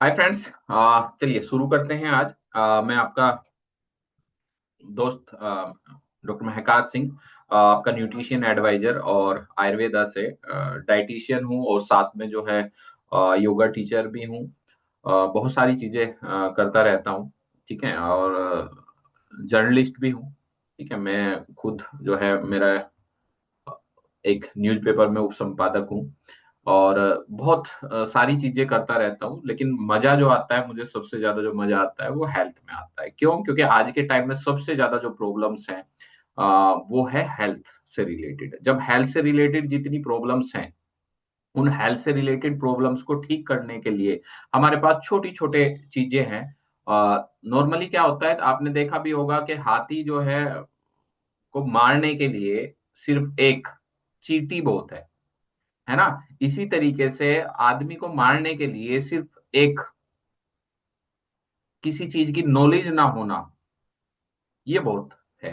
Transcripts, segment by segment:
Hi friends. चलिए शुरू करते हैं आज। मैं आपका दोस्त डॉक्टर महकार सिंह, आपका न्यूट्रिशन एडवाइजर और आयुर्वेदा से डाइटिशियन हूँ और साथ में जो है योगा टीचर भी हूँ। बहुत सारी चीज़ें करता रहता हूँ। ठीक है। और जर्नलिस्ट भी हूँ। ठीक है। मैं खुद जो है मेरा एक न्यूज़पेपर में उपसंपादक हूँ और बहुत सारी चीजें करता रहता हूँ। लेकिन मजा जो आता है, मुझे सबसे ज्यादा जो मजा आता है वो हेल्थ में आता है। क्यों? क्योंकि आज के टाइम में सबसे ज्यादा जो प्रॉब्लम्स हैं वो है हेल्थ से रिलेटेड। जब हेल्थ से रिलेटेड जितनी प्रॉब्लम्स हैं, उन हेल्थ से रिलेटेड प्रॉब्लम्स को ठीक करने के लिए हमारे पास छोटी छोटे चीजें हैं। नॉर्मली क्या होता है, आपने देखा भी होगा कि हाथी जो है को मारने के लिए सिर्फ एक चींटी बहुत है ना। इसी तरीके से आदमी को मारने के लिए सिर्फ एक किसी चीज की नॉलेज ना होना, ये बहुत है।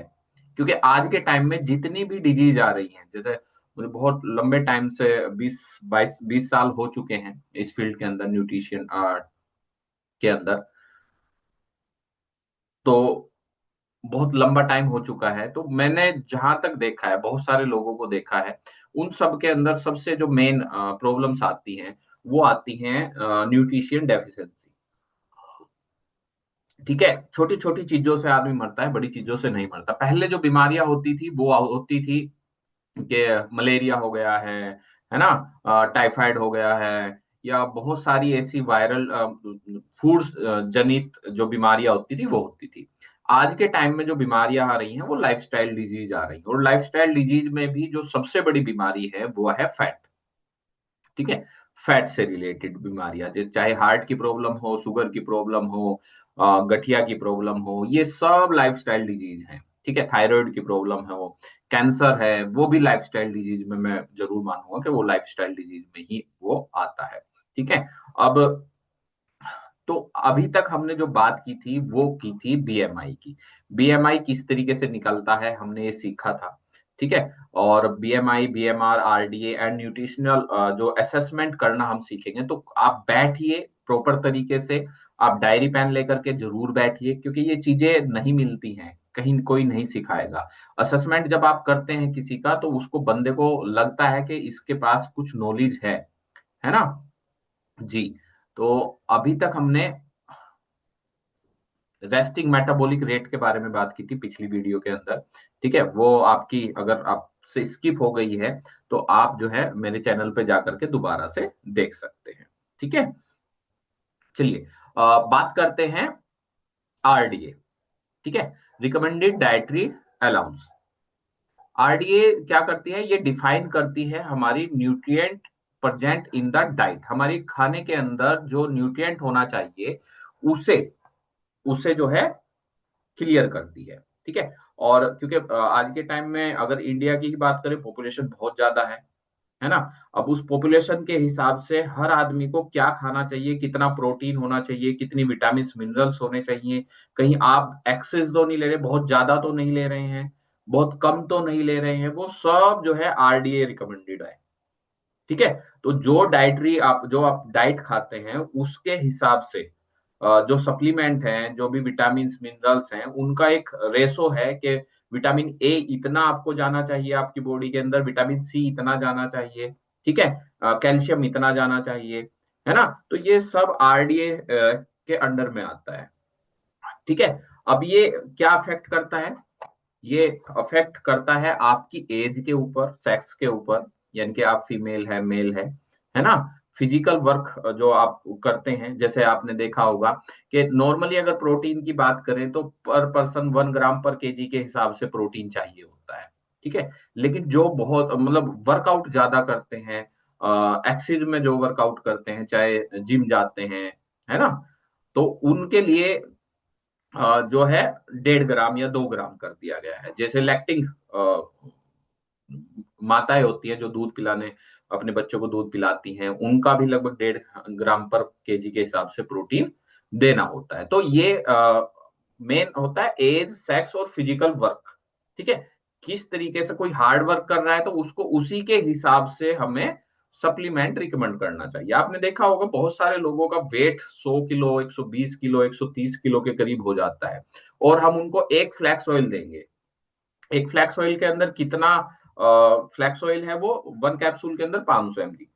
क्योंकि आज के टाइम में जितनी भी डिजीज आ रही हैं, जैसे मुझे बहुत लंबे टाइम से 20 साल हो चुके हैं इस फील्ड के अंदर, न्यूट्रिशन के अंदर। तो बहुत लंबा टाइम हो चुका है, तो मैंने जहां तक देखा है, बहुत सारे लोगों को देखा है, उन सब के अंदर सबसे जो मेन प्रॉब्लम्स आती हैं वो आती हैं न्यूट्रिशन डेफिशिएंसी। ठीक है। छोटी छोटी चीजों से आदमी मरता है, बड़ी चीजों से नहीं मरता। पहले जो बीमारियां होती थी वो होती थी कि मलेरिया हो गया है ना, टाइफाइड हो गया है, या बहुत सारी ऐसी वायरल फूड जनित जो बीमारियां होती थी वो होती थी। आज के टाइम में जो बीमारियां आ रही हैं वो लाइफस्टाइल डिजीज आ रही है, और लाइफस्टाइल डिजीज में भी जो सबसे बड़ी बीमारी है वो है फैट। ठीक है। फैट से रिलेटेड बीमारियां, चाहे हार्ट की प्रॉब्लम हो, शुगर की प्रॉब्लम हो, गठिया की प्रॉब्लम हो, ये सब लाइफस्टाइल डिजीज हैं। ठीक है। थायराइड की प्रॉब्लम है, वो कैंसर है, वो भी लाइफस्टाइल डिजीज में मैं जरूर मानूंगा कि वो लाइफस्टाइल डिजीज में ही वो आता है। ठीक है। अब तो अभी तक हमने जो बात की थी वो की थी बीएमआई की। बीएमआई किस तरीके से निकलता है हमने ये सीखा था। ठीक है। और BMI, BMR, RDA and nutritional जो असेसमेंट करना हम सीखेंगे। तो आप बैठिए प्रॉपर तरीके से, आप डायरी पेन लेकर के जरूर बैठिए, क्योंकि ये चीजें नहीं मिलती हैं कहीं, कोई नहीं सिखाएगा। असेसमेंट जब आप करते हैं किसी का, तो उसको बंदे को लगता है कि इसके पास कुछ नॉलेज है ना। जी। तो अभी तक हमने रेस्टिंग मेटाबॉलिक रेट के बारे में बात की थी पिछली वीडियो के अंदर। ठीक है। वो आपकी अगर आपसे स्किप हो गई है तो आप जो है मेरे चैनल पे जाकर के दोबारा से देख सकते हैं। ठीक है। चलिए बात करते हैं आरडीए। ठीक है। Recommended dietary allowance. आरडीए क्या करती है? ये डिफाइन करती है हमारी nutrient present in the diet. हमारी खाने के अंदर जो न्यूट्रिएंट होना चाहिए उसे उसे जो है क्लियर करती है। ठीक है। और क्योंकि आज के टाइम में अगर इंडिया की ही बात करें, पॉपुलेशन बहुत ज्यादा है ना। अब उस पॉपुलेशन के हिसाब से हर आदमी को क्या खाना चाहिए, कितना प्रोटीन होना चाहिए, कितनी विटामिन मिनरल्स होने चाहिए, कहीं आप एक्सेस तो नहीं ले रहे, बहुत ज्यादा तो नहीं ले रहे हैं, बहुत कम तो नहीं ले रहे हैं, वो सब जो है आरडीए रिकमेंडेड है। ठीक है। तो जो आप डाइट खाते हैं उसके हिसाब से जो सप्लीमेंट हैं, जो भी विटामिन मिनरल्स हैं, उनका एक रेशो है कि विटामिन ए इतना आपको जाना चाहिए आपकी बॉडी के अंदर, विटामिन सी इतना जाना चाहिए। ठीक है। कैल्शियम इतना जाना चाहिए, है ना। तो ये सब आरडीए के अंडर में आता है। ठीक है। अब ये क्या अफेक्ट करता है? ये अफेक्ट करता है आपकी एज के ऊपर, सेक्स के ऊपर, यानी कि आप फीमेल है, मेल है ना। फिजिकल वर्क जो आप करते हैं, जैसे आपने देखा होगा कि नॉर्मली अगर प्रोटीन की बात करें तो पर पर्सन 1 ग्राम पर केजी के हिसाब से प्रोटीन चाहिए होता है। ठीक है। लेकिन जो बहुत मतलब वर्कआउट ज्यादा करते हैं, एक्सिस में जो वर्कआउट करते हैं, चाहे जिम जाते हैं, है ना, तो उनके लिए जो है 1.5 ग्राम या 2 ग्राम कर दिया गया है। जैसे लैक्टिंग माताएं होती हैं जो दूध पिलाने अपने बच्चों को दूध पिलाती हैं, उनका भी लगभग 1.5 ग्राम पर केजी के हिसाब से प्रोटीन देना होता है। तो ये मेन होता है एज, सेक्स और फिजिकल वर्क। ठीक है। किस तरीके से कोई हार्ड वर्क कर रहा है तो उसको उसी के हिसाब से हमें सप्लीमेंट रिकमेंड करना चाहिए। आपने देखा होगा बहुत सारे लोगों का वेट 100 किलो, 120 किलो, 130 किलो के करीब हो जाता है, और हम उनको एक फ्लैक्स ऑयल देंगे। एक फ्लैक्स ऑयल के अंदर कितना फ्लैक्स ऑयल है, वो 1 कैप्सूल के अंदर 500 ml।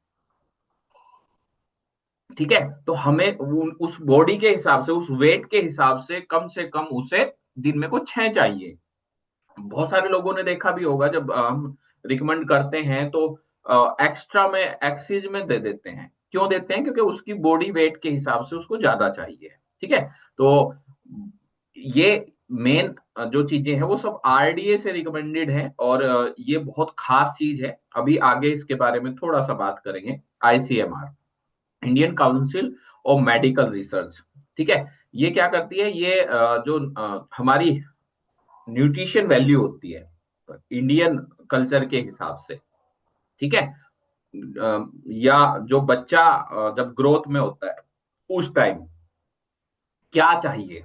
ठीक है, तो हमें उस बॉडी के हिसाब से, उस वेट के हिसाब से कम उसे दिन में को 6 चाहिए। बहुत सारे लोगों ने देखा भी होगा, जब हम रिकमेंड करते हैं तो एक्स्ट्रा में, एक्सीज में दे देते हैं। क्यों देते हैं? क्योंकि उसकी बॉडी वेट के हिसाब से उसको ज्यादा चाहिए। ठीक है, तो ये मेन जो चीजें हैं वो सब आरडीए से रिकमेंडेड है, और ये बहुत खास चीज है। अभी आगे इसके बारे में थोड़ा सा बात करेंगे। ICMR, Indian council of medical research. ठीक है, ये क्या करती है? ये जो हमारी न्यूट्रिशन वैल्यू होती है इंडियन कल्चर के हिसाब से, ठीक है, या जो बच्चा जब ग्रोथ में होता है उस टाइम क्या चाहिए,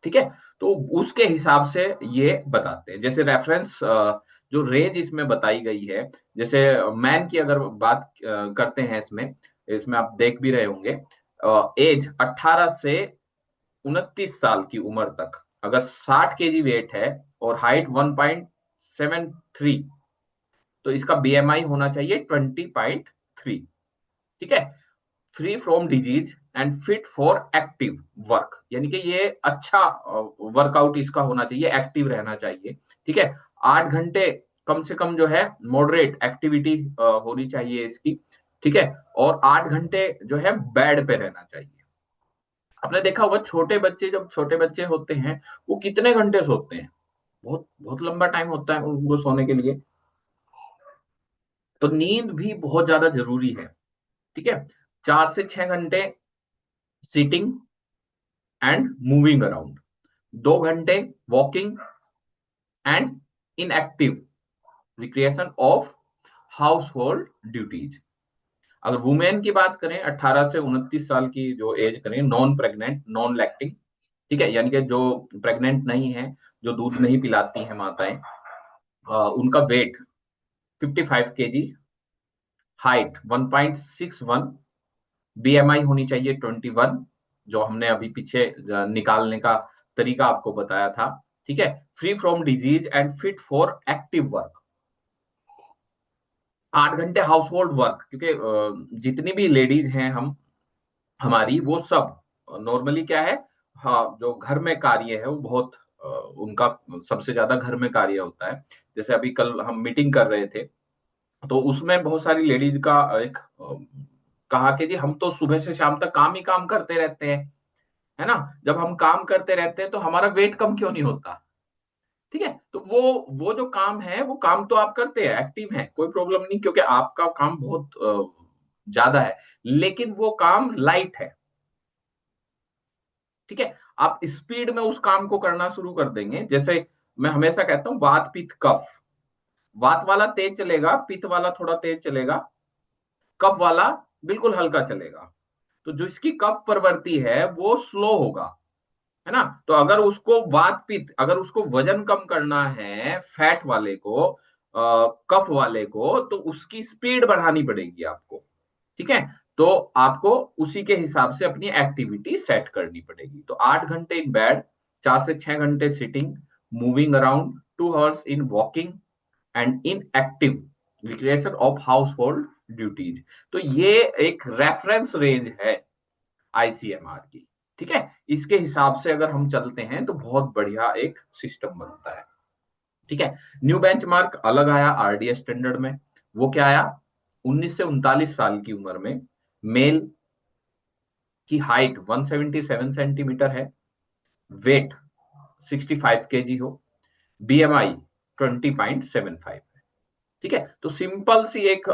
ठीक है, तो उसके हिसाब से ये बताते हैं। जैसे रेफरेंस जो रेंज इसमें बताई गई है, जैसे मैन की अगर बात करते हैं, इसमें इसमें आप देख भी रहे होंगे, एज 18 से 29 साल की उम्र तक अगर 60 kg वेट है और हाइट 1.73, तो इसका बीएमआई होना चाहिए 20.3। ठीक है, free from disease and fit for active work, यानी कि ये अच्छा वर्कआउट इसका होना चाहिए, एक्टिव रहना चाहिए। ठीक है, 8 घंटे कम से कम जो है मॉडरेट एक्टिविटी होनी चाहिए इसकी। ठीक है, और 8 घंटे जो है बेड पे रहना चाहिए। आपने देखा होगा छोटे बच्चे, जब छोटे बच्चे होते हैं वो कितने घंटे सोते हैं? बहुत बहुत लंबा टाइम होता है उनको सोने के लिए। तो नींद भी बहुत ज्यादा जरूरी है। ठीक है, 4 से 6 घंटे सिटिंग एंड मूविंग अराउंड, 2 घंटे walking and inactive recreation of house hold duties. अगर वुमेन की बात करें, 18 से 29 साल की जो एज करें, नॉन प्रेग्नेंट, नॉन लैक्टिंग, ठीक है, यानी कि जो प्रेग्नेंट नहीं है, जो दूध नहीं पिलाती हैं माताएं, उनका वेट 55 kg, हाइट 1.61, बीएमआई होनी चाहिए 21, जो हमने अभी पीछे निकालने का तरीका आपको बताया था। ठीक है, free from disease and fit for active work, 8 घंटे हाउस होल्ड वर्क, क्योंकि जितनी भी लेडीज हैं हम हमारी, वो सब नॉर्मली क्या है, हाँ, जो घर में कार्य है वो बहुत उनका सबसे ज्यादा घर में कार्य होता है। जैसे अभी कल हम मीटिंग कर रहे थे, तो उसमें बहुत सारी लेडीज का एक कहा कि जी हम तो सुबह से शाम तक काम ही काम करते रहते हैं, है ना, जब हम काम करते रहते हैं तो हमारा वेट कम क्यों नहीं होता? ठीक है, तो वो जो काम है, वो काम तो आप करते हैं, एक्टिव हैं, कोई प्रॉब्लम नहीं, क्योंकि आपका काम बहुत ज्यादा है, लेकिन वो काम लाइट है। ठीक है, आप स्पीड में उस काम को करना शुरू कर देंगे। जैसे मैं हमेशा कहता हूं, वात पित्त कफ, वात वाला तेज चलेगा, पित्त वाला थोड़ा तेज चलेगा, कफ वाला बिल्कुल हल्का चलेगा। तो जो इसकी कफ प्रवृत्ति है वो स्लो होगा, है ना। तो अगर उसको वात पित्त, अगर उसको वजन कम करना है, फैट वाले को, कफ वाले को, तो उसकी स्पीड बढ़ानी पड़ेगी आपको। ठीक है, तो आपको उसी के हिसाब से अपनी एक्टिविटी सेट करनी पड़ेगी। तो 8 घंटे इन बेड, 4 से 6 घंटे sitting, moving around, 2 hours in walking and in active recreation of house hold duties. तो ये एक रेफरेंस रेंज है आईसीएमआर की। ठीक है, इसके हिसाब से अगर हम चलते हैं तो बहुत बढ़िया एक सिस्टम बनता है। ठीक है, न्यू बेंचमार्क अलग आया आरडीए स्टैंडर्ड में। वो क्या आया? 19 से 39 साल की उम्र में मेल की हाइट 177 सेंटीमीटर है, वेट 65 kg हो, बीएमआई 20.75 है। ठीक है, तो सिंपल सी एक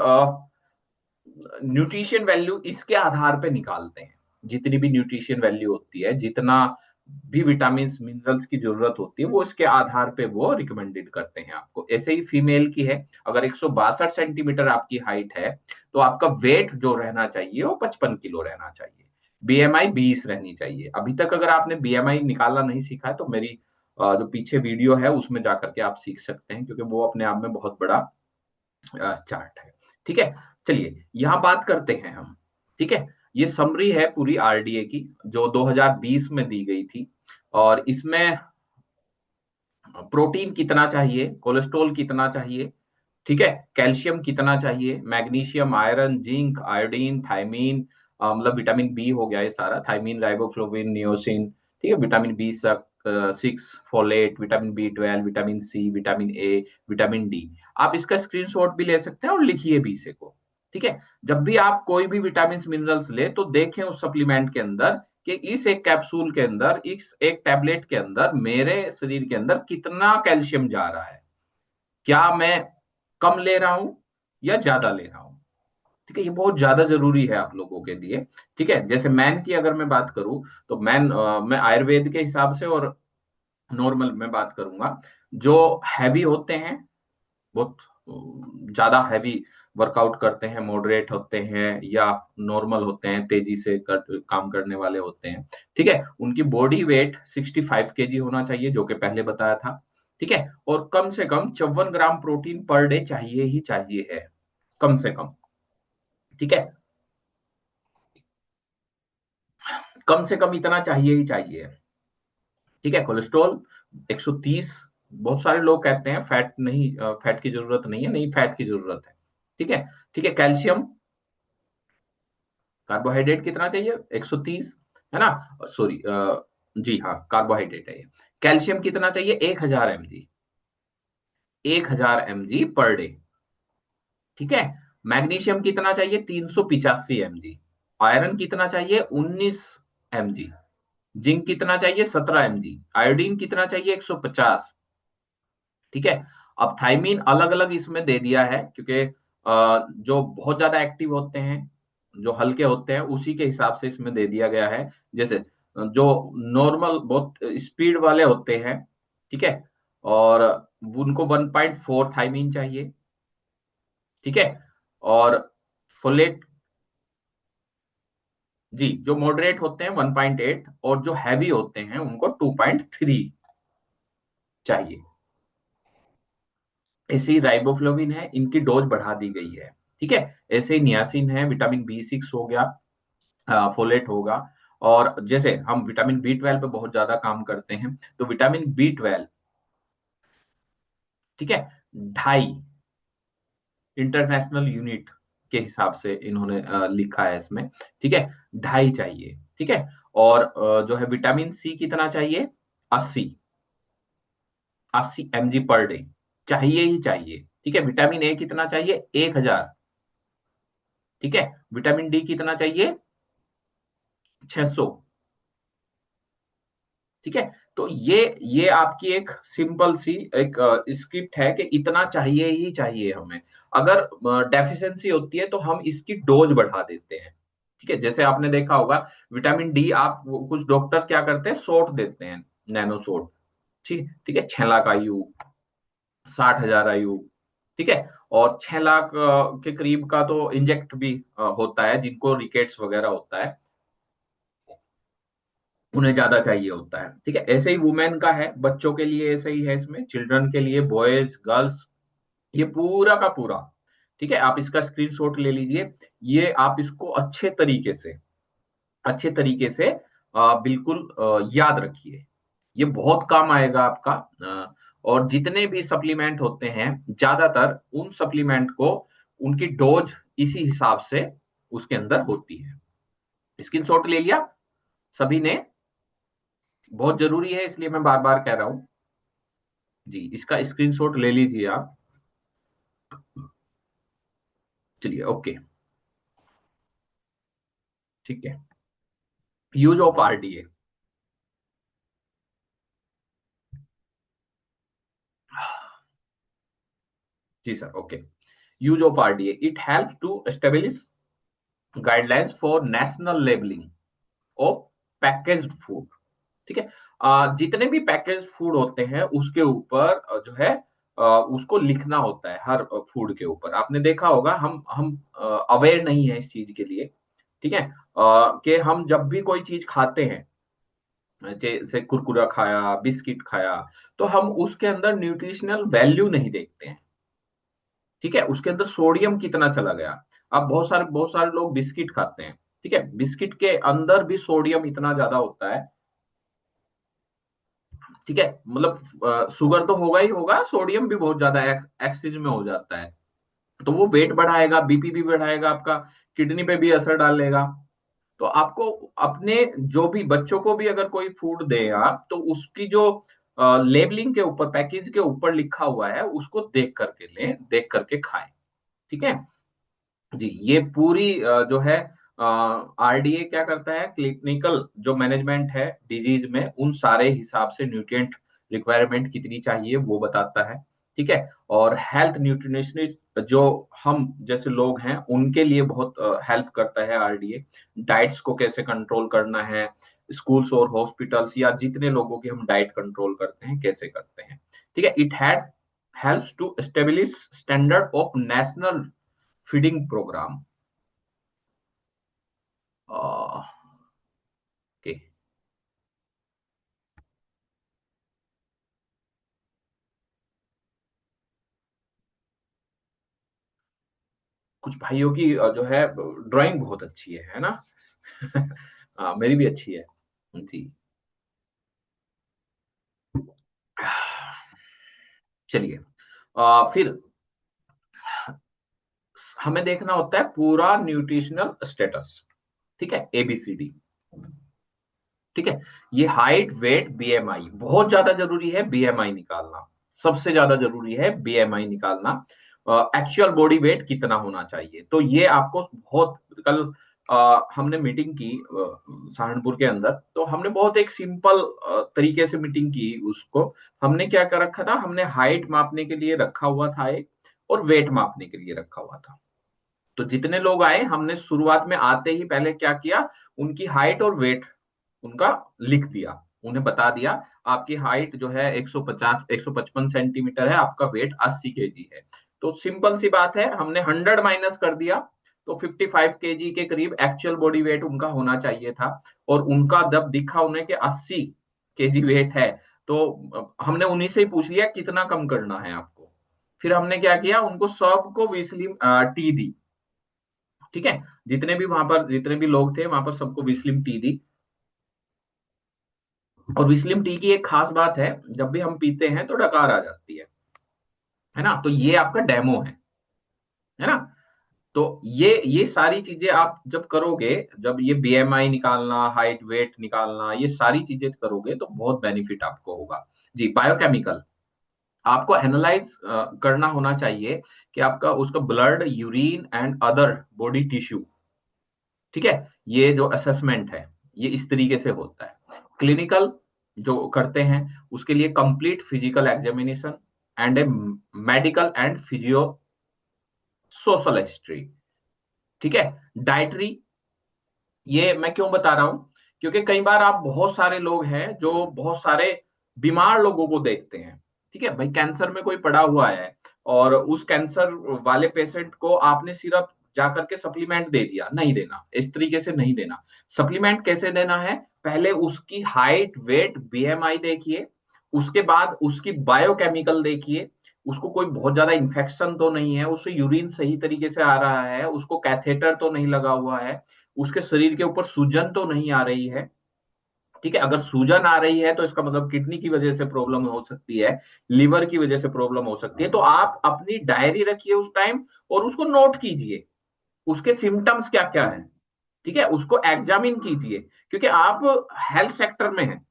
न्यूट्रिशन वैल्यू इसके आधार पे निकालते हैं। जितनी भी न्यूट्रिशन वैल्यू होती है, जितना भी विटामिन मिनरल्स की जरूरत होती है, वो इसके आधार पे वो रिकमेंडेड करते हैं आपको। ऐसे ही फीमेल की है, अगर 162 सेंटीमीटर आपकी हाइट है, तो आपका वेट जो रहना चाहिए वो 55 किलो रहना चाहिए, बीएमआई 20 रहनी चाहिए। अभी तक अगर आपने बीएमआई निकालना नहीं सीखा है, तो मेरी जो पीछे वीडियो है उसमें जाकर के आप सीख सकते हैं, क्योंकि वो अपने आप में बहुत बड़ा चार्ट है। ठीक है, चलिए यहाँ बात करते हैं हम। ठीक है, ये समरी है पूरी आरडीए की, जो 2020 में दी गई थी। और इसमें प्रोटीन कितना चाहिए, कोलेस्ट्रॉल कितना चाहिए, ठीक है, कैल्शियम कितना चाहिए, magnesium, iron, zinc, iodine, thiamine, मतलब विटामिन बी हो गया ये सारा, थायमीन, राइबोफ्लोविन, नियोसिन, ठीक है, vitamin B 6, folate, vitamin B 12, vitamin C, vitamin A, vitamin D. आप इसका स्क्रीनशॉट भी ले सकते हैं और लिखिए भी इसे को। ठीक है, जब भी आप कोई भी विटामिन मिनरल्स ले तो देखें उस सप्लीमेंट के अंदर कि इस एक कैप्सूल के अंदर, इस एक टैबलेट के अंदर मेरे शरीर के अंदर कितना कैल्शियम जा रहा है, क्या मैं कम ले रहा हूं या ज्यादा ले रहा हूं। ठीक है, ये बहुत ज्यादा जरूरी है आप लोगों के लिए। ठीक है, जैसे मैन की अगर मैं बात करूं तो मैं आयुर्वेद के हिसाब से और नॉर्मल में बात करूंगा। जो हैवी होते हैं, बहुत ज्यादा हैवी वर्कआउट करते हैं, मॉडरेट होते हैं या नॉर्मल होते हैं, तेजी से काम करने वाले होते हैं, ठीक है, उनकी बॉडी वेट 65 kg होना चाहिए, जो कि पहले बताया था। ठीक है, और कम से कम 54 ग्राम प्रोटीन पर डे चाहिए ही चाहिए है, कम से कम। ठीक है, कम से कम इतना चाहिए ही चाहिए। ठीक है, कोलेस्ट्रॉल 130। बहुत सारे लोग कहते हैं फैट नहीं, फैट की जरूरत नहीं है, नहीं, फैट की जरूरत है। ठीक है, ठीक है, कैल्शियम, कार्बोहाइड्रेट कितना चाहिए, 130, है ना, सॉरी, जी हाँ, कार्बोहाइड्रेट है ये। कैल्शियम कितना चाहिए, 1000 mg, 1000 mg पर डे। ठीक है, मैग्नीशियम कितना चाहिए, 385 mg। आयरन कितना चाहिए, 19 mg। जिंक कितना चाहिए, 17 mg। आयोडीन कितना चाहिए, 150। ठीक है, अब थाइमीन अलग अलग इसमें दे दिया है, क्योंकि जो बहुत ज्यादा एक्टिव होते हैं, जो हल्के होते हैं, उसी के हिसाब से इसमें दे दिया गया है। जैसे जो नॉर्मल बहुत स्पीड वाले होते हैं, ठीक है, और उनको 1.4 थाइमीन चाहिए। ठीक है, और फोलेट, जी, जो मॉडरेट होते हैं 1.8, और जो हैवी होते हैं उनको 2.3 चाहिए। ऐसे ही राइबोफ्लोविन है, इनकी डोज बढ़ा दी गई है। ठीक है, ऐसे ही नियासिन है, विटामिन बी 6 हो गया, फोलेट होगा। और जैसे हम विटामिन बी 12 पे बहुत ज्यादा काम करते हैं, तो विटामिन बी 12, ठीक है, 2.5 इंटरनेशनल यूनिट के हिसाब से इन्होंने लिखा है इसमें। ठीक है, 2.5 चाहिए। ठीक है, और जो है विटामिन सी कितना चाहिए, 80, 80 mg पर डे चाहिए ही चाहिए। ठीक है, विटामिन ए कितना चाहिए, 1000। ठीक है, विटामिन डी कितना चाहिए, 600। ठीक है, तो ये आपकी एक सिंपल सी एक स्क्रिप्ट है कि इतना चाहिए ही चाहिए हमें। अगर डेफिशिएंसी होती है तो हम इसकी डोज बढ़ा देते हैं। ठीक है, जैसे आपने देखा होगा, विटामिन डी आप कुछ डॉक्टर क्या करते हैं, शॉट देते हैं, नैनो शॉट। ठीक, ठीक है, 6 लाख आयु, 60,000 आयु। ठीक है, और 6 लाख के करीब का तो इंजेक्ट भी होता है, जिनको रिकेट्स वगैरह होता है, उन्हें ज्यादा चाहिए होता है। ठीक है, ऐसे ही वुमेन का है, बच्चों के लिए ऐसे ही है, इसमें चिल्ड्रन के लिए, बॉयज, गर्ल्स, ये पूरा का पूरा। ठीक है, आप इसका स्क्रीनशॉट ले लीजिए। ये आप इसको अच्छे तरीके से बिल्कुल याद रखिए। ये बहुत काम आएगा आपका। और जितने भी सप्लीमेंट होते हैं, ज्यादातर उन सप्लीमेंट को उनकी डोज इसी हिसाब से उसके अंदर होती है। स्क्रीनशॉट ले लिया सभी ने, बहुत जरूरी है, इसलिए मैं बार बार कह रहा हूं। जी, इसका स्क्रीनशॉट ले लीजिए आप। चलिए, ओके, ठीक है। Use of RDA. जी sir, okay. Use of RDA, it help to establish guidelines for national labelling of packaged food. ठीक है, जितने भी पैकेज फूड होते हैं उसके ऊपर जो है उसको लिखना होता है, हर फूड के ऊपर। आपने देखा होगा, हम अवेयर नहीं है इस चीज के लिए। ठीक है, कि हम जब भी कोई चीज खाते हैं, जैसे कुरकुरा खाया, बिस्किट खाया, तो हम उसके अंदर न्यूट्रिशनल वैल्यू नहीं देखते हैं। ठीक है, उसके अंदर सोडियम कितना चला गया। अब बहुत सारे लोग बिस्किट खाते हैं, ठीक है, बिस्किट के अंदर भी सोडियम इतना ज्यादा होता है, ठीक है, मतलब शुगर तो होगा ही होगा, सोडियम भी बहुत ज्यादा एक्सेस में हो जाता है, तो वो वेट बढ़ाएगा, बीपी भी बढ़ाएगा आपका, किडनी पे भी असर डालेगा। तो आपको अपने जो भी बच्चों को भी अगर कोई फूड दे आप, तो उसकी जो लेबलिंग के ऊपर, पैकेज के ऊपर लिखा हुआ है, उसको देख करके लें, देख करके खाएं, ठीक है जी। ये पूरी जो है आरडीए क्या करता है, क्लिनिकल जो मैनेजमेंट है डिजीज में, उन सारे हिसाब से न्यूट्रिएंट रिक्वायरमेंट कितनी चाहिए वो बताता है, ठीक है। और हेल्थ न्यूट्रिशनिस्ट जो हम जैसे लोग हैं उनके लिए बहुत हेल्प करता है आरडीए, डाइट्स को कैसे कंट्रोल करना है, स्कूल्स और हॉस्पिटल्स या जितने लोगों की हम डाइट कंट्रोल करते हैं कैसे करते हैं, ठीक है। It had helps to establish standard of national feeding programme. Okay. कुछ भाइयों की जो है ड्राइंग बहुत अच्छी है ना। मेरी भी अच्छी है जी। चलिए, फिर हमें देखना होता है पूरा न्यूट्रिशनल स्टेटस, ठीक है, एबीसीडी, ठीक है। ये हाइट, वेट, बीएमआई बहुत ज्यादा जरूरी है, बीएमआई निकालना सबसे ज्यादा जरूरी है, बीएमआई निकालना। एक्चुअल बॉडी वेट कितना होना चाहिए, तो ये आपको बहुत, कल हमने मीटिंग की सहारनपुर के अंदर, तो हमने बहुत एक सिंपल तरीके से मीटिंग की उसको। हमने क्या कर रखा था, हमने हाइट मापने के लिए रखा हुआ था एक, और वेट मापने के लिए रखा हुआ था। तो जितने लोग आए, हमने शुरुआत में आते ही पहले क्या किया, उनकी हाइट और वेट उनका लिख दिया, उन्हें बता दिया आपकी हाइट जो है 150 155 सेंटीमीटर है, आपका वेट 80 केजी है। तो सिंपल सी बात है, हमने 100 माइनस कर दिया, तो 55 केजी के करीब एक्चुअल बॉडी वेट उनका होना चाहिए था। और उनका जब दिखा उन्हें कि 80 केजी वेट है, तो हमने उन्हीं से ही पूछ लिया कितना कम करना है आपको। फिर हमने क्या किया, उनको सबको विस्लिम टी दी, ठीक है, जितने भी वहां पर जितने भी लोग थे वहां पर सबको विस्लिम टी दी। और विस्लिम टी की एक खास बात है, जब भी हम पीते हैं तो डकार आ जाती है ना, तो ये आपका डेमो है ना। तो ये सारी चीजें आप जब करोगे, जब ये बीएमआई निकालना, हाइट वेट निकालना, ये सारी चीजें करोगे तो बहुत बेनिफिट आपको होगा जी। बायोकेमिकल आपको एनालाइज करना होना चाहिए कि आपका उसका blood, urine and other body tissue, ठीक है। ये जो असेसमेंट है ये इस तरीके से होता है। क्लिनिकल जो करते हैं उसके लिए complete physical examination and A medical and physio social history, ठीक है। डाइटरी, ये मैं क्यों बता रहा हूं, क्योंकि कई बार आप बहुत सारे लोग हैं जो बहुत सारे बीमार लोगों को देखते हैं, ठीक है भाई, कैंसर में कोई पड़ा हुआ है, और उस कैंसर वाले पेशेंट को आपने सिर्फ जाकर के सप्लीमेंट दे दिया, नहीं देना, इस तरीके से नहीं देना। सप्लीमेंट कैसे देना है, पहले उसकी हाइट, वेट, बीएमआई देखिए, उसके बाद उसकी बायोकेमिकल देखिए, उसको कोई बहुत ज्यादा इन्फेक्शन तो नहीं है, उससे यूरिन सही तरीके से आ रहा है, उसको कैथेटर तो नहीं लगा हुआ है, उसके शरीर के ऊपर सूजन तो नहीं आ रही है, ठीक है। अगर सूजन आ रही है तो इसका मतलब किडनी की वजह से प्रॉब्लम हो सकती है, लिवर की वजह से प्रॉब्लम हो सकती है। तो आप अपनी डायरी रखिए उस टाइम, और उसको नोट कीजिए, उसके सिम्टम्स क्या क्या है, ठीक है, उसको एग्जामिन कीजिए, क्योंकि आप हेल्थ सेक्टर में हैं,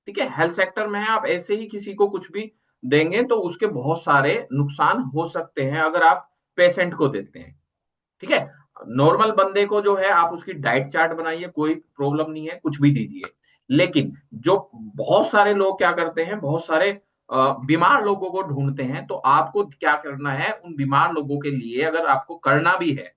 ठीक है, हेल्थ सेक्टर में है, आप ऐसे ही किसी को कुछ भी देंगे तो उसके बहुत सारे नुकसान हो सकते हैं अगर आप पेशेंट को देते हैं, ठीक है। नॉर्मल बंदे को जो है आप उसकी डाइट चार्ट बनाइए, कोई प्रॉब्लम नहीं है, कुछ भी दीजिए। लेकिन जो बहुत सारे लोग क्या करते हैं, बहुत सारे बीमार लोगों को ढूंढते हैं, तो आपको क्या करना है, उन बीमार लोगों के लिए अगर आपको करना भी है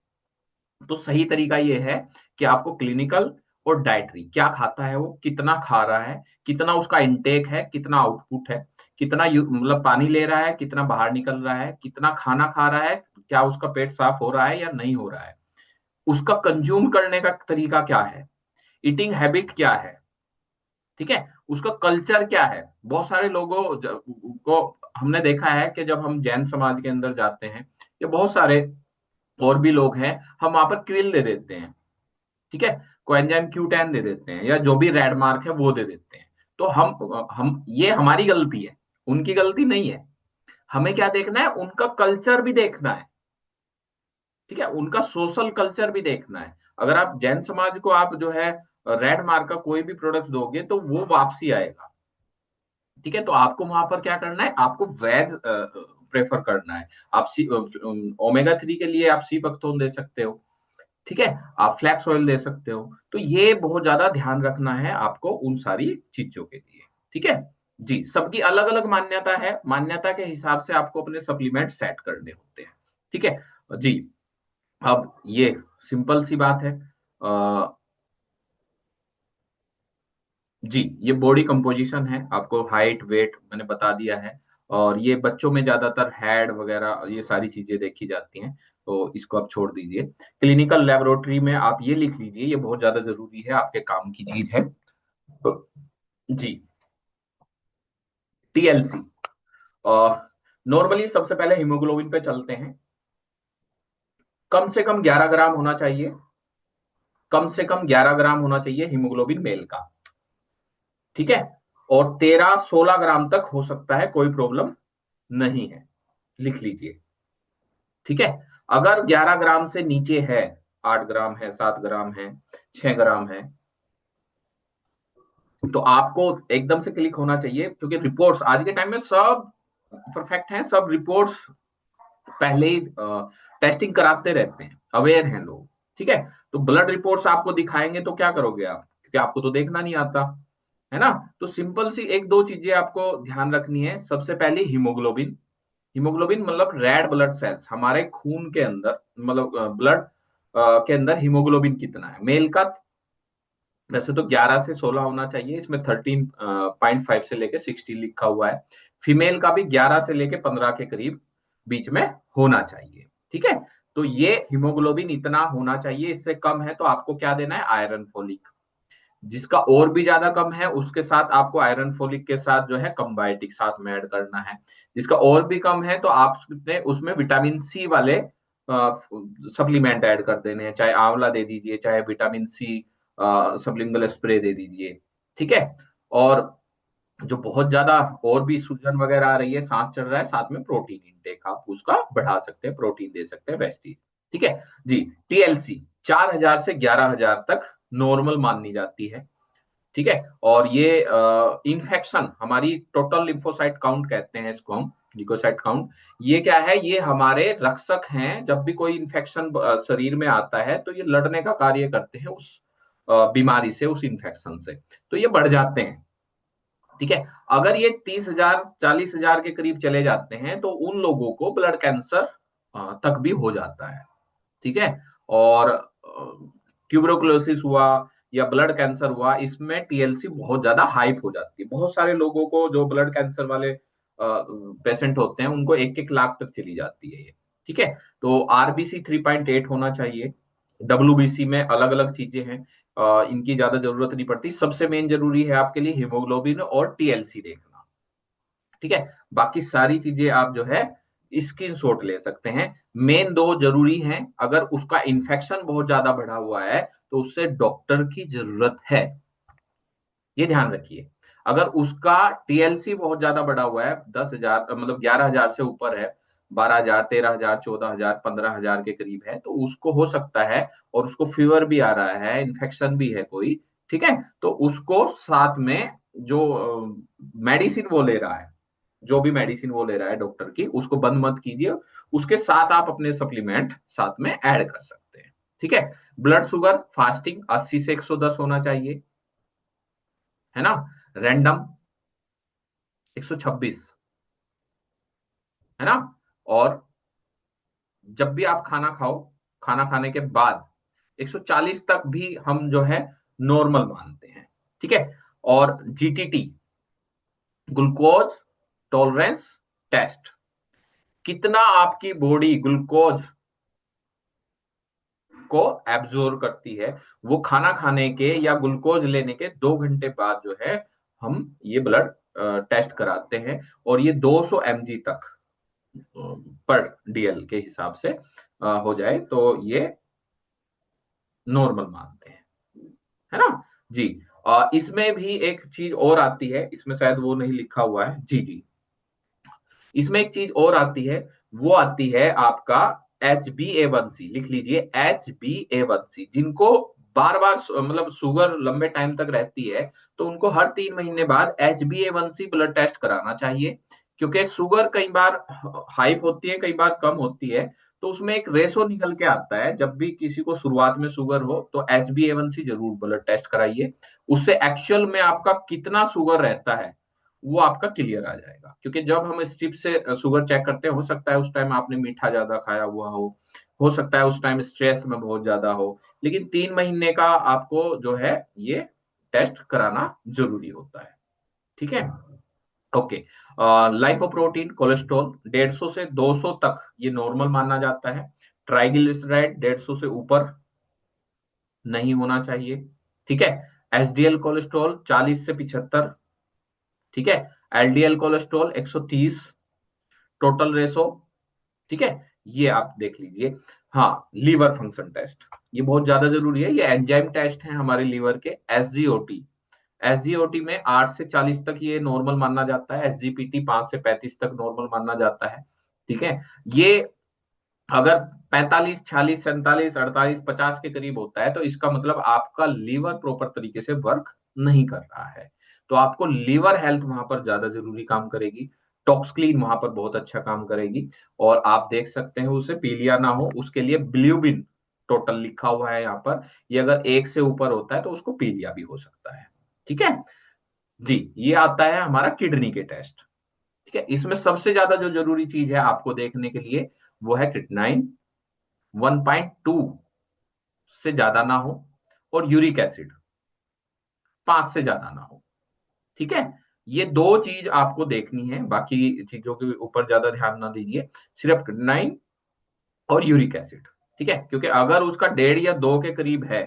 तो सही तरीका ये है कि आपको क्लिनिकल और डाइटरी, क्या खाता है वो, कितना खा रहा है, कितना उसका इनटेक है, कितना आउटपुट है, कितना मतलब पानी ले रहा है, कितना बाहर निकल रहा है, कितना खाना खा रहा है, क्या उसका पेट साफ हो रहा है या नहीं हो रहा है, उसका कंज्यूम करने का तरीका क्या है, ईटिंग हैबिट क्या है, ठीक है, उसका कल्चर क्या है। बहुत सारे लोगों को हमने देखा है कि जब हम जैन समाज के अंदर जाते हैं, या बहुत सारे और भी लोग हैं, हम वहां पर क्विल दे देते हैं, ठीक है, कोएंजाइम Q10 दे देते हैं, या जो भी रेड मार्क है वो दे देते हैं। तो हम ये हमारी गलती है, उनकी गलती नहीं है। हमें क्या देखना है, उनका कल्चर भी देखना है, ठीक है, उनका सोशल कल्चर भी देखना है। अगर आप जैन समाज को आप जो है रेड मार्क का कोई भी प्रोडक्ट दोगे तो वो वापसी आएगा, ठीक है। तो आपको वहां पर क्या करना है, आपको वेज प्रेफर करना है। आप सी ओमेगा 3 के लिए आप सी बकथोन दे सकते हो, ठीक है, आप फ्लैक्स ऑयल दे सकते हो। तो ये बहुत ज्यादा ध्यान रखना है आपको उन सारी चीजों के लिए, ठीक है। जी, सबकी अलग अलग मान्यता है, मान्यता के हिसाब से आपको अपने सप्लीमेंट सेट करने होते हैं, ठीक है। जी, अब ये सिंपल सी बात है। जी, ये बॉडी कंपोजिशन है, आपको हाइट वेट मैंने बता दिया है। और ये बच्चों में ज्यादातर हेड वगैरह ये सारी चीजें देखी जाती हैं, तो इसको आप छोड़ दीजिए। क्लिनिकल लेबोरेटरी में आप ये लिख लीजिए, ये बहुत ज्यादा जरूरी है, आपके काम की चीज है। तो जी, टीएलसी, और नॉर्मली सबसे पहले हीमोग्लोबिन पे चलते हैं। कम से कम 11 ग्राम होना चाहिए, कम से कम 11 ग्राम होना चाहिए हीमोग्लोबिन मेल का, ठीक है। और 13-16 ग्राम तक हो सकता है, कोई प्रॉब्लम नहीं है, लिख लीजिए, ठीक है। अगर 11 ग्राम से नीचे है, 8 ग्राम है, 7 ग्राम है, 6 ग्राम है, तो आपको एकदम से क्लिक होना चाहिए, क्योंकि रिपोर्ट्स आज के टाइम में सब परफेक्ट हैं, सब रिपोर्ट्स पहले ही टेस्टिंग कराते रहते हैं, अवेयर हैं लोग, ठीक है। तो ब्लड रिपोर्ट्स आपको दिखाएंगे तो क्या करोगे आप, क्योंकि आपको तो देखना नहीं आता, है ना। तो सिंपल सी एक दो चीजें आपको ध्यान रखनी है। सबसे पहले हीमोग्लोबिन, हीमोग्लोबिन मतलब रेड ब्लड सेल्स, हमारे खून के अंदर, मतलब ब्लड के अंदर हीमोग्लोबिन कितना है मेल का। वैसे तो 11 से 16 होना चाहिए, इसमें 13.5 से लेके 16 लिखा हुआ है। फीमेल का भी 11 से लेके 15 के करीब बीच में होना चाहिए, ठीक है। तो ये हीमोग्लोबिन इतना होना चाहिए, इससे कम है तो आपको क्या देना है, आयरन फोलिक। जिसका और भी ज्यादा कम है उसके साथ आपको आयरन फोलिक के साथ जो है कंबायोटिक साथ में ऐड करना है। जिसका और भी कम है तो आपने उसमें विटामिन सी वाले सप्लीमेंट ऐड कर देने हैं, चाहे आंवला दे दीजिए, चाहे विटामिन सी सबलिंगुअल स्प्रे दे दीजिए, ठीक है। और जो बहुत ज्यादा और भी सूजन वगैरह आ रही है, सांस चढ़ रहा है, साथ में प्रोटीन इंटेक आप उसका बढ़ा सकते हैं, प्रोटीन दे सकते हैं, वेस्टी, ठीक है। जी, टीएलसी 4,000 से 11,000 तक नॉर्मल मानी जाती है, ठीक है। और ये इन्फेक्शन, हमारी टोटल लिम्फोसाइट काउंट कहते हैं इसको हम, ल्यूकोसाइट काउंट, ये क्या है, ये हमारे रक्षक हैं। जब भी कोई इन्फेक्शन शरीर में आता है तो ये लड़ने का कार्य करते हैं उस बीमारी से, उस इन्फेक्शन से, तो ये बढ़ जाते हैं, ठीक है। अगर ये 30,000 40,000 के करीब चले जाते हैं तो उन लोगों को ब्लड कैंसर तक भी हो जाता है, ठीक है। और ट्यूबरकुलोसिस हुआ या ब्लड कैंसर हुआ, इसमें टीएलसी बहुत ज्यादा हाइप हो जाती है। बहुत सारे लोगों को जो ब्लड कैंसर वाले पेशेंट होते हैं उनको 1-1 लाख तक चली जाती है ये, ठीक है। तो आरबीसी 3.8 होना चाहिए। डब्ल्यूबीसी में अलग अलग चीजें हैं, इनकी ज्यादा जरूरत नहीं पड़ती। सबसे मेन जरूरी है आपके लिए हीमोग्लोबिन और टीएलसी देखना, ठीक है। बाकी सारी चीजें आप जो है स्क्रीन शॉट ले सकते हैं। मेन दो जरूरी हैं, अगर उसका इन्फेक्शन बहुत ज्यादा बढ़ा हुआ है तो उससे डॉक्टर की जरूरत है, ये ध्यान रखिए। अगर उसका टीएलसी बहुत ज्यादा बढ़ा हुआ है, 10,000 मतलब 11,000 से ऊपर है, 12,000, 13,000, 14,000, 15,000 के करीब है, तो उसको हो सकता है, और उसको फीवर भी आ रहा है, इन्फेक्शन भी है कोई, ठीक है, तो उसको साथ में जो मेडिसिन वो ले रहा है, जो भी मेडिसिन वो ले रहा है डॉक्टर की, उसको बंद मत कीजिए, उसके साथ आप अपने सप्लीमेंट साथ में ऐड कर सकते हैं, ठीक है। ब्लड शुगर फास्टिंग 80 से 110 होना चाहिए, है ना। रैंडम 126, है ना। और जब भी आप खाना खाओ, खाना खाने के बाद 140 तक भी हम जो है नॉर्मल मानते हैं, ठीक है। और जीटीटी, ग्लूकोज टॉलरेंस टेस्ट, कितना आपकी बॉडी ग्लूकोज को एब्जॉर्ब करती है, वो खाना खाने के या ग्लूकोज लेने के 2 घंटे बाद जो है हम ये ब्लड टेस्ट कराते हैं। और ये 200 mg तक पर डीएल के हिसाब से हो जाए तो ये नॉर्मल मानते हैं, है ना। जी। इसमें भी एक चीज और आती है, इसमें शायद वो नहीं लिखा हुआ है, जी जी, इसमें एक चीज और आती है, वो आती है आपका HbA1c, लिख लीजिए HbA1c। जिनको बार बार मतलब शुगर लंबे टाइम तक रहती है, तो उनको हर 3 महीने बाद HbA1c ब्लड टेस्ट कराना चाहिए। क्योंकि शुगर कई बार हाइप होती है, कई बार कम होती है, तो उसमें एक रेशो निकल के आता है। जब भी किसी को शुरुआत में शुगर हो तो HbA1c जरूर ब्लड टेस्ट कराइए। उससे एक्चुअल में आपका कितना शुगर रहता है वो आपका क्लियर आ जाएगा। क्योंकि जब हम स्ट्रिप से शुगर चेक करते हैं, हो सकता है उस टाइम आपने मीठा ज्यादा खाया हुआ हो सकता है उस टाइम स्ट्रेस में बहुत ज्यादा हो, लेकिन 3 महीने का आपको जो है ये टेस्ट कराना जरूरी होता है। ठीक है। ओके। लाइपोप्रोटीन कोलेस्ट्रॉल 150 से 200 तक ये नॉर्मल माना जाता है। ट्राइग्लिसराइड 150 से ऊपर नहीं होना चाहिए। ठीक है। एचडीएल कोलेस्ट्रॉल 40 से 75। ठीक है। LDL cholesterol 130। Total ratio. ठीक है। ये आप देख लीजिए। हाँ, लीवर फंक्शन टेस्ट ये बहुत ज्यादा जरूरी है। ये एंजाइम टेस्ट है हमारे लीवर के। एसजीओटी, एसजीओटी में 8 से 40 तक ये नॉर्मल माना जाता है। एसजीपीटी 5 से 35 तक नॉर्मल माना जाता है। ठीक है। ये अगर 45, 46, 47, 48, 50 के करीब होता है, तो इसका मतलब आपका लीवर प्रॉपर तरीके से वर्क नहीं कर रहा है। तो आपको लीवर हेल्थ वहां पर ज्यादा जरूरी काम करेगी। टॉक्सक्लीन वहां पर बहुत अच्छा काम करेगी। और आप देख सकते हैं उसे पीलिया ना हो उसके लिए बिल्यूबिन टोटल लिखा हुआ है यहाँ पर। ये अगर 1 से ऊपर होता है तो उसको पीलिया भी हो सकता है। ठीक है। जी। ये आता है हमारा किडनी के टेस्ट। ठीक है। इसमें सबसे ज्यादा जो जरूरी चीज है आपको देखने के लिए वो है क्रिएटिनिन 1.2 से ज्यादा ना हो, और यूरिक एसिड 5 से ज्यादा ना हो। ठीक है। ये दो चीज आपको देखनी है, बाकी चीजों के ऊपर ज्यादा ध्यान ना दीजिए। सिर्फ क्रिएटिनिन और यूरिक एसिड। ठीक है। क्योंकि अगर उसका 1.5 या 2 के करीब है,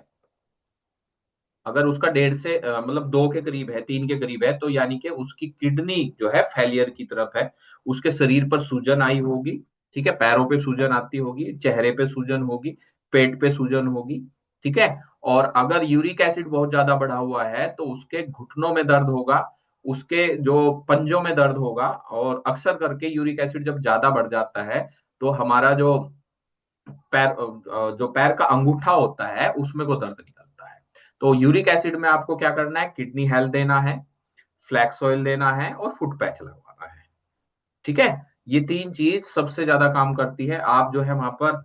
अगर उसका 1.5 से मतलब 2 के करीब है, 3 के करीब है, तो यानी कि उसकी किडनी जो है फेलियर की तरफ है। उसके शरीर पर सूजन आई होगी। ठीक है। पैरों पे सूजन आती होगी, चेहरे पे सूजन होगी, पेट पे सूजन होगी। ठीक है। और अगर यूरिक एसिड बहुत ज्यादा बढ़ा हुआ है तो उसके घुटनों में दर्द होगा, उसके जो पंजों में दर्द होगा। और अक्सर करके यूरिक एसिड जब ज्यादा बढ़ जाता है तो हमारा जो पैर का अंगूठा होता है उसमें को दर्द निकलता है। तो यूरिक एसिड में आपको क्या करना है, किडनी हेल्थ देना है, फ्लैक्स ऑयल देना है, और फुट पैच लगवाना है। ठीक है। ये 3 चीज सबसे ज्यादा काम करती है। आप जो है वहां पर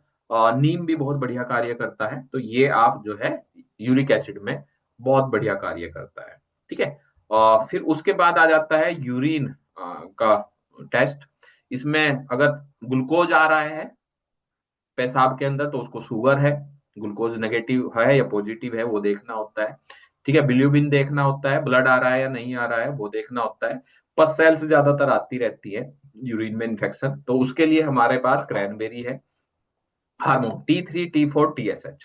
नीम भी बहुत बढ़िया कार्य करता है, तो ये आप जो है यूरिक एसिड में बहुत बढ़िया कार्य करता है। ठीक है। फिर उसके बाद आ जाता है यूरिन का टेस्ट। इसमें अगर ग्लूकोज आ रहा है पेशाब के अंदर तो उसको शुगर है। ग्लूकोज नेगेटिव है या पॉजिटिव है वो देखना होता है। ठीक है। बिल्यूबिन देखना होता है, ब्लड आ रहा है या नहीं आ रहा है वो देखना होता है। पस सेल से ज्यादातर आती रहती है यूरिन में इन्फेक्शन, तो उसके लिए हमारे पास क्रैनबेरी है। Hormone T3, T4, TSH।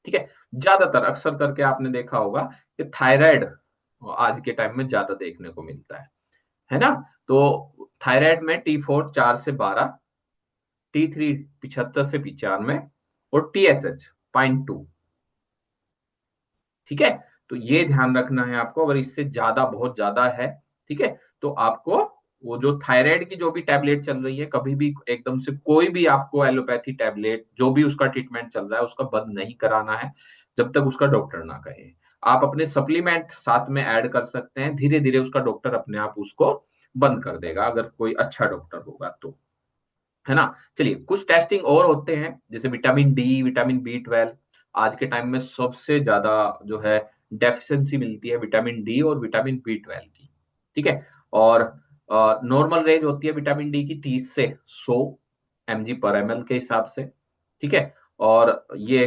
ठीक है। ज्यादातर अक्सर करके आपने देखा होगा कि थायराइड आज के टाइम में ज्यादा देखने को मिलता है ना। तो थायराइड में T4 4 से 12, T3 75 से 95, और TSH 0.2। ठीक है। तो ये ध्यान रखना है आपको, अगर इससे ज्यादा बहुत ज्यादा है, ठीक है, तो आपको वो जो थायराइड की जो भी टैबलेट चल रही है, कभी भी एकदम से कोई भी आपको एलोपैथी टैबलेट जो भी उसका ट्रीटमेंट चल रहा है उसका बंद नहीं कराना है जब तक उसका डॉक्टर ना कहे। आप अपने सप्लीमेंट साथ में ऐड कर सकते हैं, धीरे धीरे उसका डॉक्टर अपने आप उसको बंद कर देगा अगर कोई अच्छा डॉक्टर होगा तो, है ना। चलिए, कुछ टेस्टिंग और होते हैं जैसे विटामिन डी, विटामिन B12। आज के टाइम में सबसे ज्यादा जो है डेफिशिएंसी मिलती है विटामिन डी और विटामिन B12 की। ठीक है। और नॉर्मल रेंज होती है विटामिन डी की 30 से 100 mg/ml के हिसाब से। ठीक है। और ये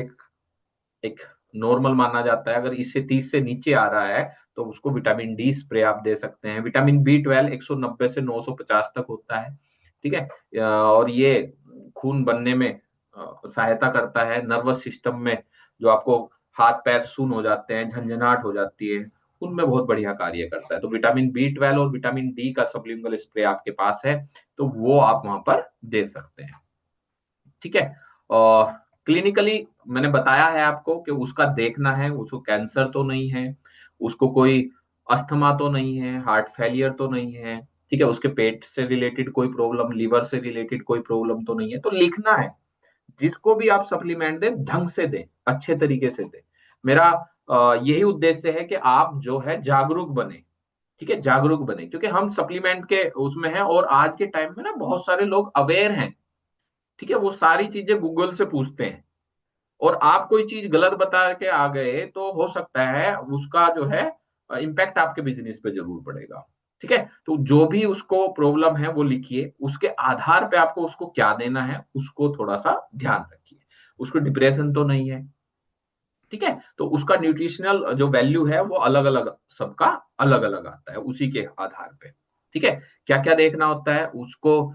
एक नॉर्मल माना जाता है। अगर इससे 30 से नीचे आ रहा है तो उसको विटामिन डी स्प्रे आप दे सकते हैं। विटामिन B12 190 से 950 तक होता है। ठीक है। और ये खून बनने में सहायता करता है। नर्वस सिस्टम में जो आपको हाथ पैर सुन्न हो जाते हैं, झंझनाहट हो जाती है, उनमें बहुत बढ़िया कार्य करता है। तो विटामिन B12 और विटामिन डी का सबलिंगुअल स्प्रे आपके पास है तो वो आप वहां पर दे सकते हैं। ठीक है। और क्लिनिकली मैंने बताया है आपको कि उसका देखना है, उसको कैंसर तो नहीं है, उसको कोई अस्थमा तो नहीं है, हार्ट फेलियर तो नहीं है, ठीक है, उसके पेट से रिलेटेड कोई प्रॉब्लम, लीवर से रिलेटेड कोई प्रॉब्लम तो नहीं है। तो लिखना है, जिसको भी आप सप्लीमेंट दें ढंग से दें, अच्छे तरीके से दें। मेरा यही उद्देश्य है कि आप जो है जागरूक बने, ठीक है, जागरूक बने, क्योंकि हम सप्लीमेंट के उसमें हैं और आज के टाइम में ना बहुत सारे लोग अवेयर हैं, ठीक है, वो सारी चीजें गूगल से पूछते हैं, और आप कोई चीज गलत बता के आ गए तो हो सकता है उसका जो है इम्पैक्ट आपके बिजनेस पे जरूर पड़ेगा। ठीक है, तो जो भी उसको प्रॉब्लम है वो लिखिए, उसके आधार पे आपको उसको क्या देना है उसको थोड़ा सा ध्यान रखिए। उसको डिप्रेशन तो नहीं है, ठीक है, तो उसका न्यूट्रिशनल जो वैल्यू है वो अलग अलग, सबका अलग अलग आता है उसी के आधार पे। ठीक है, क्या क्या देखना होता है उसको,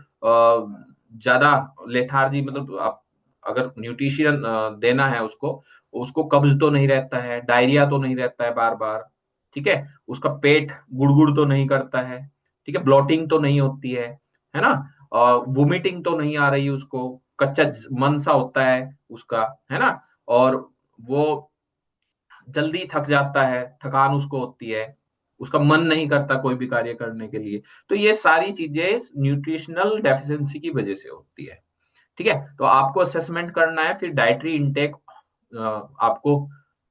ज्यादा लेथार्जी, मतलब आप अगर न्यूट्रिशन देना है उसको, उसको कब्ज तो नहीं रहता है, डायरिया तो नहीं रहता है बार बार, ठीक है, उसका पेट गुड़गुड़ तो नहीं करता है, ठीक है, ब्लॉटिंग तो नहीं होती है ना, वोमिटिंग तो नहीं आ रही उसको, कच्चा मन सा होता है उसका, है ना, और वो जल्दी थक जाता है, थकान उसको होती है, उसका मन नहीं करता कोई भी कार्य करने के लिए। तो ये सारी चीजें न्यूट्रिशनल डेफिशिएंसी की वजह से होती है। ठीक है, तो आपको असेसमेंट करना है, फिर डाइटरी इंटेक आपको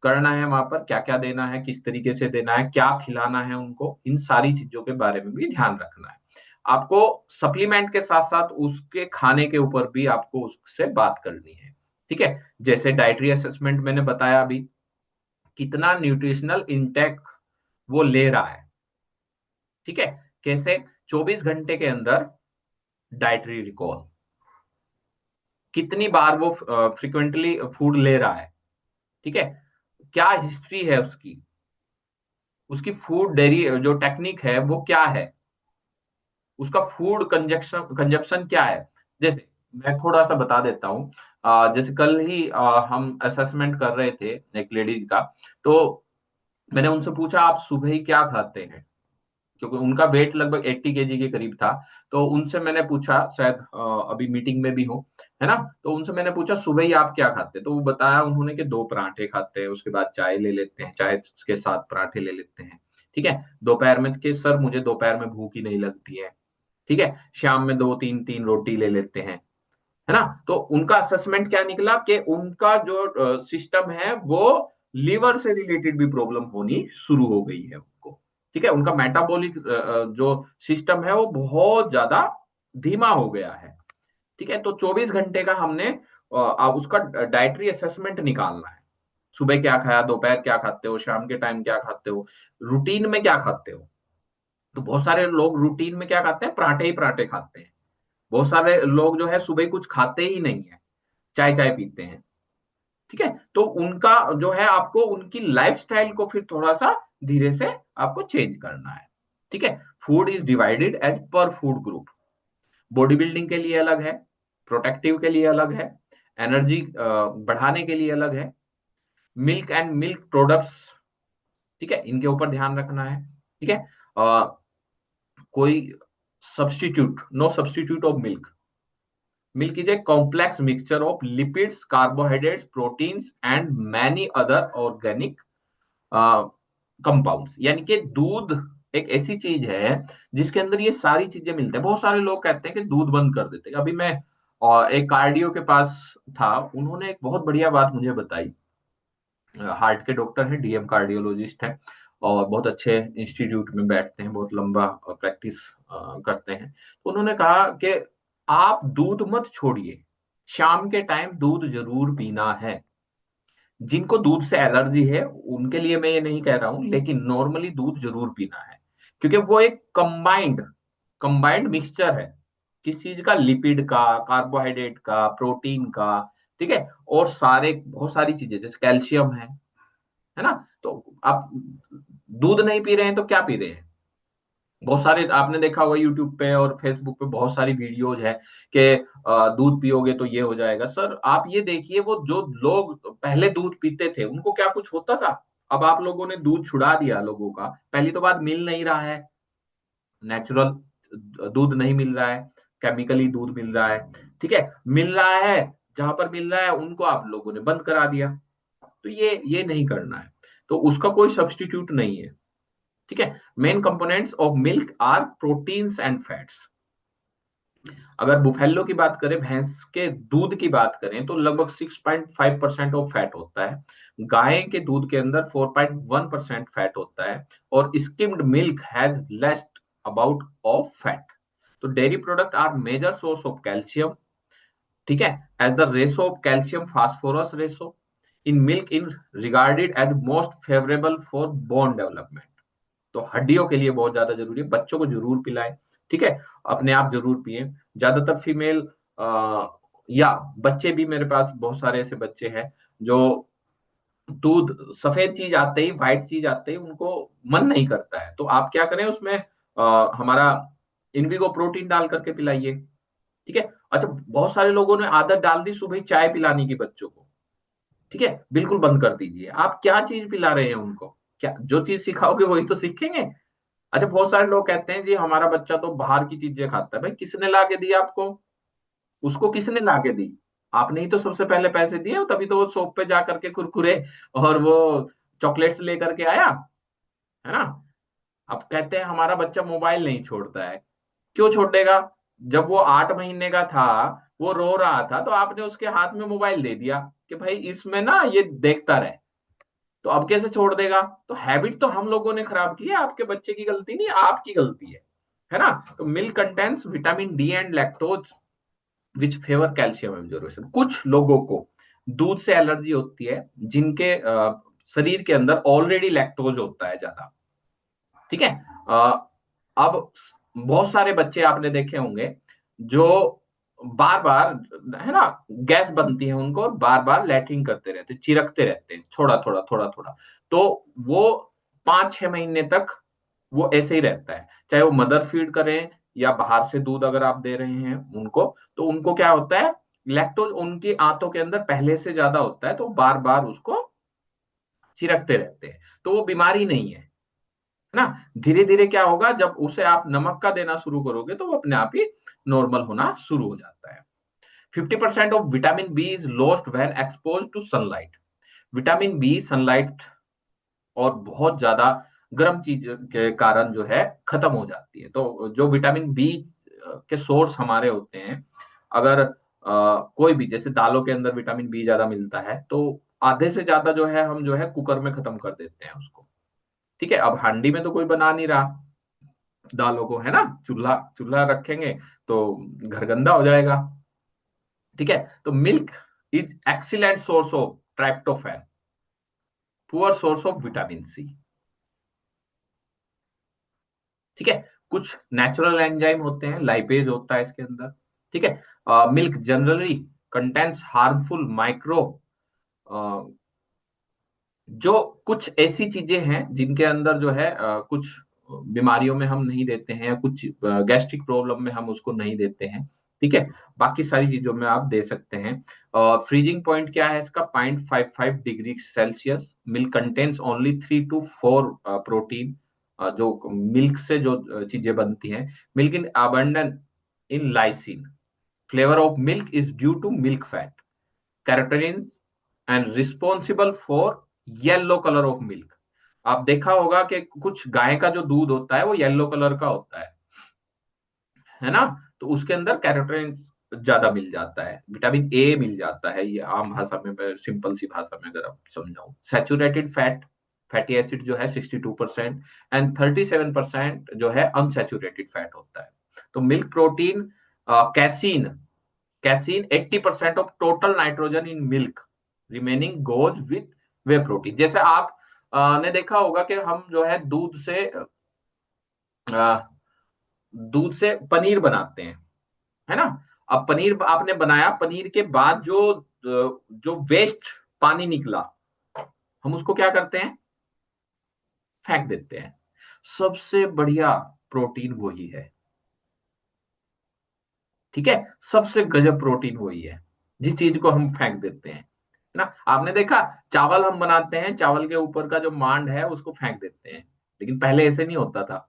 करना है, वहां पर क्या क्या देना है, किस तरीके से देना है, क्या खिलाना है उनको, इन सारी चीजों के बारे में भी ध्यान रखना है। आपको सप्लीमेंट के साथ साथ उसके खाने के ऊपर भी आपको उससे बात करनी है। ठीक है, जैसे डाइटरी असेसमेंट मैंने बताया अभी, कितना न्यूट्रिशनल इंटेक वो ले रहा है, ठीक है, कैसे 24 घंटे के अंदर डाइटरी रिकॉल, कितनी बार वो फ्रिक्वेंटली फूड ले रहा है, ठीक है, क्या हिस्ट्री है उसकी, उसकी फूड डेरी जो टेक्निक है वो क्या है, उसका फूड कंजप्शन कंजप्शन क्या है। जैसे मैं थोड़ा सा बता देता हूँ, जैसे कल ही हम असेसमेंट कर रहे थे एक लेडीज का, तो मैंने उनसे पूछा आप सुबह ही क्या खाते हैं, क्योंकि उनका वेट लगभग 80 kg के करीब था। तो उनसे मैंने पूछा, शायद अभी मीटिंग में भी हो, है ना, तो उनसे मैंने पूछा सुबह ही आप क्या खाते हैं, तो वो बताया उन्होंने कि 2 पराठे खाते हैं, उसके बाद चाय ले लेते हैं, चाय के साथ पराठे ले लेते हैं, ठीक है, दोपहर में कि सर मुझे दोपहर में भूख ही नहीं लगती है, ठीक है, शाम में दो तीन तीन रोटी ले लेते हैं, है ना। तो उनका असेसमेंट क्या निकला कि उनका जो सिस्टम है वो लीवर से रिलेटेड भी प्रॉब्लम होनी शुरू हो गई है उनको, ठीक है, उनका मेटाबॉलिक जो सिस्टम है वो बहुत ज्यादा धीमा हो गया है। ठीक है, तो 24 घंटे का हमने उसका डाइटरी असेसमेंट निकालना है, सुबह क्या खाया, दोपहर क्या खाते हो, शाम के टाइम क्या खाते हो, रूटीन में क्या खाते हो। तो बहुत सारे लोग रूटीन में क्या खाते हैं, पराठे ही पराठे खाते हैं, बहुत सारे लोग जो है सुबह कुछ खाते ही नहीं है, चाय चाय पीते हैं, ठीक है, तो उनका जो है आपको उनकी लाइफस्टाइल को फिर थोड़ा सा धीरे से आपको चेंज करना है। ठीक है, food is divided as per food group, body building के लिए अलग है, प्रोटेक्टिव के लिए अलग है, एनर्जी बढ़ाने के लिए अलग है, मिल्क एंड मिल्क प्रोडक्ट्स, ठीक है, इनके ऊपर ध्यान रखना है। ठीक है, कोई substitute, no substitute of milk, milk is a complex mixture of lipids, carbohydrates, proteins and many other organic compounds, यानी कि दूध एक ऐसी चीज है जिसके अंदर ये सारी चीजें मिलते हैं। बहुत सारे लोग कहते हैं कि दूध बंद कर देते हैं। अभी मैं एक कार्डियो के पास था, उन्होंने एक बहुत बढ़िया बात मुझे बताई, हार्ट के डॉक्टर हैं, डीएम कार्डियोलॉजिस्ट हैं, और बहुत अच्छे इंस्टीट्यूट में बैठते हैं, बहुत लंबा प्रैक्टिस करते हैं। तो उन्होंने कहा कि आप दूध मत छोड़िए, शाम के टाइम दूध जरूर पीना है। जिनको दूध से एलर्जी है उनके लिए मैं ये नहीं कह रहा हूं, लेकिन नॉर्मली दूध जरूर पीना है, क्योंकि वो एक कंबाइंड कंबाइंड मिक्सचर है, किस चीज का, लिपिड का, कार्बोहाइड्रेट का, प्रोटीन का, ठीक है, और सारे बहुत सारी चीजें जैसे कैल्शियम है ना। तो आप दूध नहीं पी रहे हैं तो क्या पी रहे हैं। बहुत सारे आपने देखा होगा यूट्यूब पे और फेसबुक पे बहुत सारी वीडियोज है कि दूध पियोगे तो ये हो जाएगा। सर आप ये देखिए, वो जो लोग पहले दूध पीते थे उनको क्या कुछ होता था। अब आप लोगों ने दूध छुड़ा दिया लोगों का, पहली तो बात मिल नहीं रहा है, नेचुरल दूध नहीं मिल रहा है, केमिकली दूध मिल रहा है, ठीक है, मिल रहा है जहां पर मिल रहा है उनको आप लोगों ने बंद करा दिया। तो ये नहीं करना है। तो उसका कोई सब्स्टिट्यूट नहीं है। ठीक है। Main components of milk are proteins and fats. अगर बुफेलो की बात करें, भैंस के दूध की बात करें, तो लगभग 6.5% ऑफ फैट होता है। गाय के दूध के अंदर 4.1% फैट होता है। और skimmed milk has less about of fat. तो dairy product are major source of calcium. ठीक है। As the ratio of calcium phosphorus ratio in milk in regarded as most favourable for bone development. तो हड्डियों के लिए बहुत ज्यादा जरूरी है, बच्चों को जरूर पिलाएं। ठीक है। अपने आप जरूर पिए। ज्यादातर फीमेल या बच्चे भी, मेरे पास बहुत सारे ऐसे बच्चे हैं जो दूध, सफेद चीज आते ही, व्हाइट चीज आते ही उनको मन नहीं करता है। तो आप क्या करें उसमें, हमारा इनविगो प्रोटीन डाल करके पिलाइए। ठीक है। अच्छा, बहुत सारे लोगों ने आदत डाल दी सुबह चाय पिलाने की बच्चों को। ठीक है, बिल्कुल बंद कर दीजिए। आप क्या चीज पिला रहे हैं उनको? क्या जो चीज सिखाओगे वही तो सीखेंगे। अच्छा, बहुत सारे लोग कहते हैं जी हमारा बच्चा तो बाहर की चीजें खाता है। भाई किसने ला के दी आपको? उसको किसने ला के दी? आपने ही तो सबसे पहले पैसे दिए, तभी तो वो शॉप पे जा करके कुरकुरे और वो चॉकलेट्स लेकर के आया, है ना। अब कहते हैं हमारा बच्चा मोबाइल नहीं छोड़ता है। क्यों छोड़ेगा? जब वो 8 महीने का था, वो रो रहा था, तो आपने उसके हाथ में मोबाइल दे दिया कि भाई इसमें ना ये देखता रहे। तो अब कैसे छोड़ देगा? तो हैबिट तो हम लोगों ने खराब की है, आपके बच्चे की गलती नहीं, आपकी गलती है ना। तो milk contents vitamin D and lactose which favour calcium absorption. कुछ लोगों को दूध से एलर्जी होती है जिनके शरीर के अंदर ऑलरेडी लैक्टोज होता है ज्यादा। ठीक है। अब बहुत सारे बच्चे आपने देखे होंगे जो बार बार, है ना, गैस बनती है उनको और बार बार लैट्रिन करते रहते, चिरकते रहते हैं, थोड़ा थोड़ा थोड़ा थोड़ा। तो वो 5-6 महीने तक वो ऐसे ही रहता है, चाहे वो मदर फीड करें या बाहर से दूध अगर आप दे रहे हैं उनको। तो उनको क्या होता है, लैक्टोज उनकी आंतों के अंदर पहले से ज्यादा होता है, तो बार बार उसको चिरकते रहते हैं। तो वो बीमारी नहीं है ना। धीरे धीरे क्या होगा, जब उसे आप नमक का देना शुरू करोगे तो वो अपने आप ही नॉर्मल होना शुरू हो जाता है। 50% of vitamin B is lost when expose to sunlight. Vitamin B sunlight और बहुत ज्यादा गर्म चीज के कारण जो है खत्म हो जाती है। तो जो विटामिन बी के सोर्स हमारे होते हैं, अगर कोई भी, जैसे दालों के अंदर विटामिन बी ज्यादा मिलता है, तो आधे से ज्यादा जो है हम जो है कुकर में खत्म कर देते हैं उसको। ठीक है। अब हांडी में तो कोई बना नहीं रहा दालों को, है ना। चूल्हा चूल्हा रखेंगे तो घर गंदा हो जाएगा। ठीक है। तो milk is excellent source of tryptophan, poor source of vitamin C. ठीक है। कुछ नेचुरल एंजाइम होते हैं, लाइपेज होता है इसके अंदर। ठीक है। Milk generally contents harmful micro, जो कुछ ऐसी चीजें हैं जिनके अंदर जो है कुछ बीमारियों में हम नहीं देते हैं, या कुछ गैस्ट्रिक प्रॉब्लम में हम उसको नहीं देते हैं। ठीक है। बाकी सारी चीजों में आप दे सकते हैं। फ्रीजिंग पॉइंट क्या है इसका? 0.55 degree Celsius. Milk contains only 3 to 4 protein. जो मिल्क से जो चीजें बनती हैं, milk in abundant in lysine. Flavour of milk is due to milk fat carotene and responsible for yellow colour of milk. आप देखा होगा कि कुछ गाय का जो दूध होता है वो येलो कलर का होता है ना। तो उसके अंदर कैरोटीन ज्यादा मिल जाता है, विटामिन ए मिल जाता है। ये आम भाषा में, मैं सिंपल सी भाषा में अगर आप समझाऊं, सैचुरेटेड फैट, फैटी एसिड जो है 62% एंड 37% जो है अनसैचुरेटेड फैट होता है। तो milk protein, casein, casein 80% of total nitrogen in milk remaining goes with way protein. जैसे आप ने देखा होगा कि हम जो है अ, दूध से पनीर बनाते हैं, है ना। अब पनीर आपने बनाया, पनीर के बाद जो वेस्ट पानी निकला, हम उसको क्या करते हैं? फेंक देते हैं। सबसे बढ़िया प्रोटीन वही है। ठीक है। सबसे गजब प्रोटीन वही है जिस चीज को हम फेंक देते हैं, है ना। आपने देखा, चावल हम बनाते हैं, चावल के ऊपर का जो मांड है उसको फेंक देते हैं, लेकिन पहले ऐसे नहीं होता था।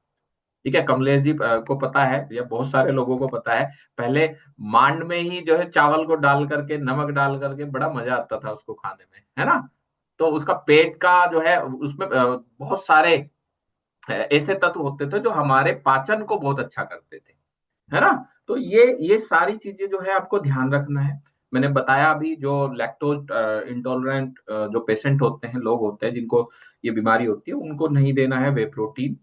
ठीक है, कमलेश जी को पता है, या बहुत सारे लोगों को पता है, पहले मांड में ही जो है चावल को डाल करके, नमक डाल करके बड़ा मजा आता था उसको खाने में, है ना। तो उसका पेट का जो है उसमें बहुत सारे ऐसे तत्व होते थे जो हमारे पाचन को बहुत अच्छा करते थे, है ना। तो ये सारी चीजें जो है आपको ध्यान रखना है। मैंने बताया अभी, जो लैक्टोज इंटॉलरेंट जो पेशेंट होते हैं, लोग होते हैं जिनको ये बीमारी होती है, उनको नहीं देना है वे प्रोटीन।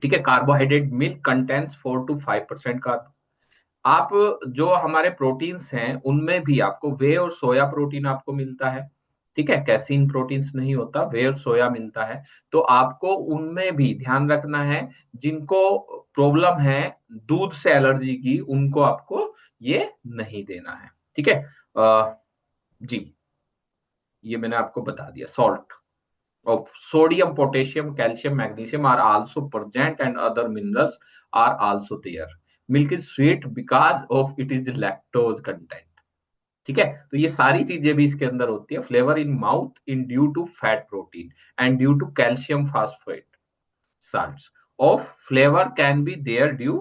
ठीक है, कार्बोहाइड्रेट मिल्क कंटेंट्स 4 to 5% का। आप जो हमारे प्रोटीन्स हैं उनमें भी आपको वे और सोया प्रोटीन आपको मिलता है। ठीक है, कैसीन प्रोटीन्स नहीं होता, वे और सोया मिलता है। तो आपको उनमें भी ध्यान रखना है। जिनको प्रॉब्लम है दूध से एलर्जी की, उनको आपको ये नहीं देना है। ठीक है। जी, ये मैंने आपको बता दिया। Salt of sodium, potassium, calcium, magnesium are also present and other minerals are also there. Milk is sweet because of it is lactose content. ठीक है, तो ये सारी चीजें भी इसके अंदर होती है। Flavour in mouth in due to fat protein and due to calcium phosphate salts of flavor can be there due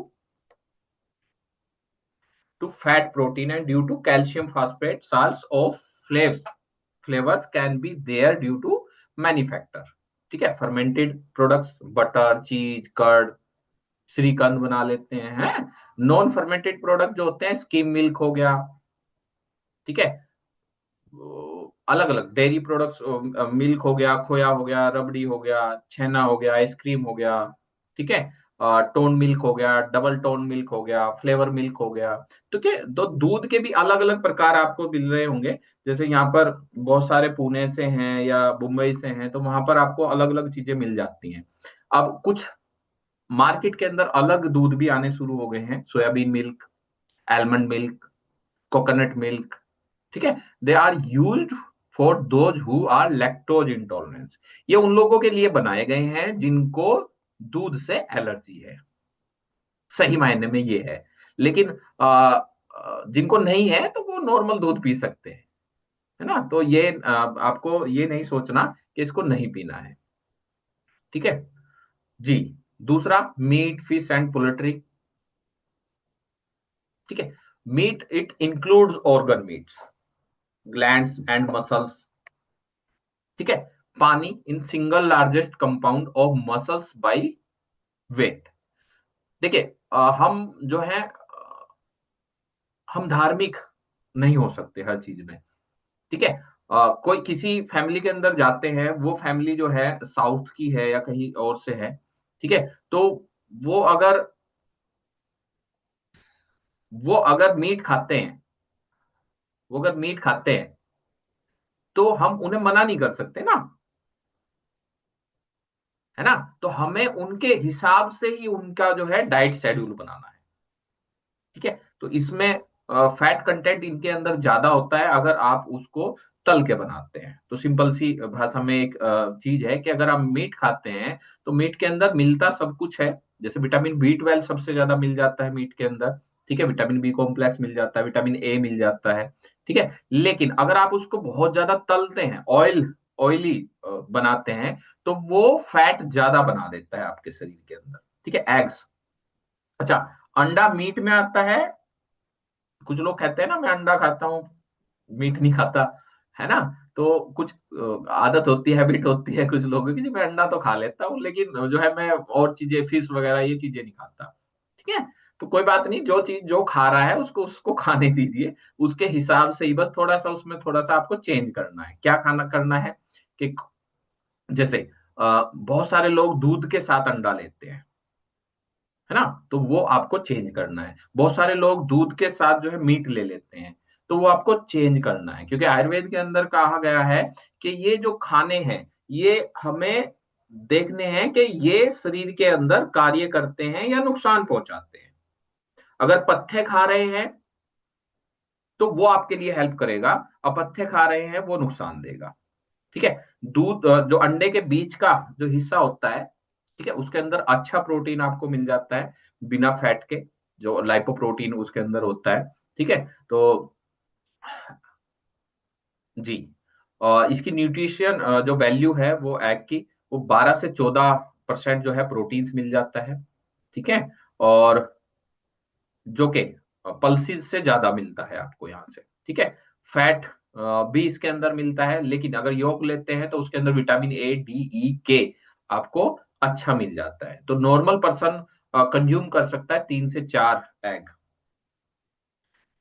to fat protein and due to calcium phosphate salts of flavors can be there due to many factor। ठीक है, fermented products, butter, चीज, curd, shrikhand बना लेते हैं। Non fermented product जो होते हैं, skim milk हो गया। ठीक है, अलग अलग डेयरी प्रोडक्ट्स, मिल्क हो गया, खोया हो गया, रबड़ी हो गया, छेना हो गया, आइसक्रीम हो गया। ठीक है, टोन मिल्क हो गया, डबल टोन मिल्क हो गया, फ्लेवर मिल्क हो गया। तो क्या, तो दूध के भी अलग अलग प्रकार आपको मिल रहे होंगे। जैसे यहाँ पर बहुत सारे पुणे से हैं या मुंबई से हैं, तो वहां पर आपको अलग अलग चीजें मिल जाती हैं। अब कुछ मार्केट के अंदर अलग दूध भी आने शुरू हो गए हैं, soybean milk, almond milk, coconut milk. ठीक है, they are used for those who are lactose intolerance. ये उन लोगों के लिए बनाए गए हैं जिनको दूध से एलर्जी है, सही मायने में ये है। लेकिन जिनको नहीं है तो वो नॉर्मल दूध पी सकते हैं, है ना। तो ये आपको ये नहीं सोचना कि इसको नहीं पीना है। ठीक है जी। दूसरा, मीट, फिश एंड पोल्ट्री। ठीक है, meat it includes organ meats, glands and muscles. ठीक है, pani in single largest compound of muscles by weight. देखिए, हम जो है हम धार्मिक नहीं हो सकते हर चीज में। ठीक है, कोई किसी फैमिली के अंदर जाते हैं, वो फैमिली जो है साउथ की है या कहीं और से है। ठीक है, तो वो अगर वो अगर मीट खाते हैं, वो अगर मीट खाते हैं, तो हम उन्हें मना नहीं कर सकते ना, है ना। तो हमें उनके हिसाब से ही उनका जो है डाइट शेड्यूल बनाना है। ठीक है, तो इसमें फैट कंटेंट इनके अंदर ज्यादा होता है अगर आप उसको तल के बनाते हैं। तो सिंपल सी भाषा में एक चीज है कि अगर आप मीट खाते हैं, तो मीट के अंदर मिलता सब कुछ है। जैसे विटामिन B12 सबसे ज्यादा मिल जाता है मीट के अंदर। ठीक है, विटामिन बी कॉम्प्लेक्स मिल जाता है, विटामिन ए मिल जाता है। ठीक है, लेकिन अगर आप उसको बहुत ज्यादा तलते हैं, ऑयली बनाते हैं, तो वो फैट ज्यादा बना देता है आपके शरीर के अंदर। ठीक है, एग्स। अच्छा, अंडा मीट में आता है। कुछ लोग कहते हैं ना, मैं अंडा खाता हूँ, मीट नहीं खाता, है ना। तो कुछ आदत होती है, हैबिट होती है कुछ लोगों की, जी मैं अंडा तो खा लेता हूँ लेकिन जो है मैं और चीजें, फिश वगैरह ये चीजें नहीं खाता। ठीक है, तो कोई बात नहीं, जो चीज जो खा रहा है उसको उसको खाने दीजिए। उसके हिसाब से ही, बस थोड़ा सा उसमें थोड़ा सा आपको चेंज करना है। क्या खाना करना है कि जैसे बहुत सारे लोग दूध के साथ अंडा लेते हैं, है ना। तो वो आपको चेंज करना है। बहुत सारे लोग दूध के साथ जो है मीट ले लेते हैं, तो वो आपको चेंज करना है। क्योंकि आयुर्वेद के अंदर कहा गया है कि ये जो खाने हैं, ये हमें देखने हैं कि ये शरीर के अंदर कार्य करते हैं या नुकसान पहुंचाते हैं। अगर पत्ते खा रहे हैं तो वो आपके लिए हेल्प करेगा, अपत्य खा रहे हैं वो नुकसान देगा। ठीक है, दूध जो अंडे के बीच का जो हिस्सा होता है, ठीक है, उसके अंदर अच्छा प्रोटीन आपको मिल जाता है, बिना फैट के, जो लाइपोप्रोटीन उसके अंदर होता है। ठीक है, तो जी, इसकी न्यूट्रिशन जो वैल्यू है वो एग की, वो 12 से 14% जो है प्रोटीन्स मिल जाता है। ठीक है। और जो कि पल्सिस से ज्यादा मिलता है आपको यहाँ से। ठीक है। फैट भी इसके अंदर मिलता है, लेकिन अगर योग लेते हैं तो उसके अंदर विटामिन ए, डी, ई, के आपको अच्छा मिल जाता है। तो नॉर्मल पर्सन कंज्यूम कर सकता है 3 से 4 एग।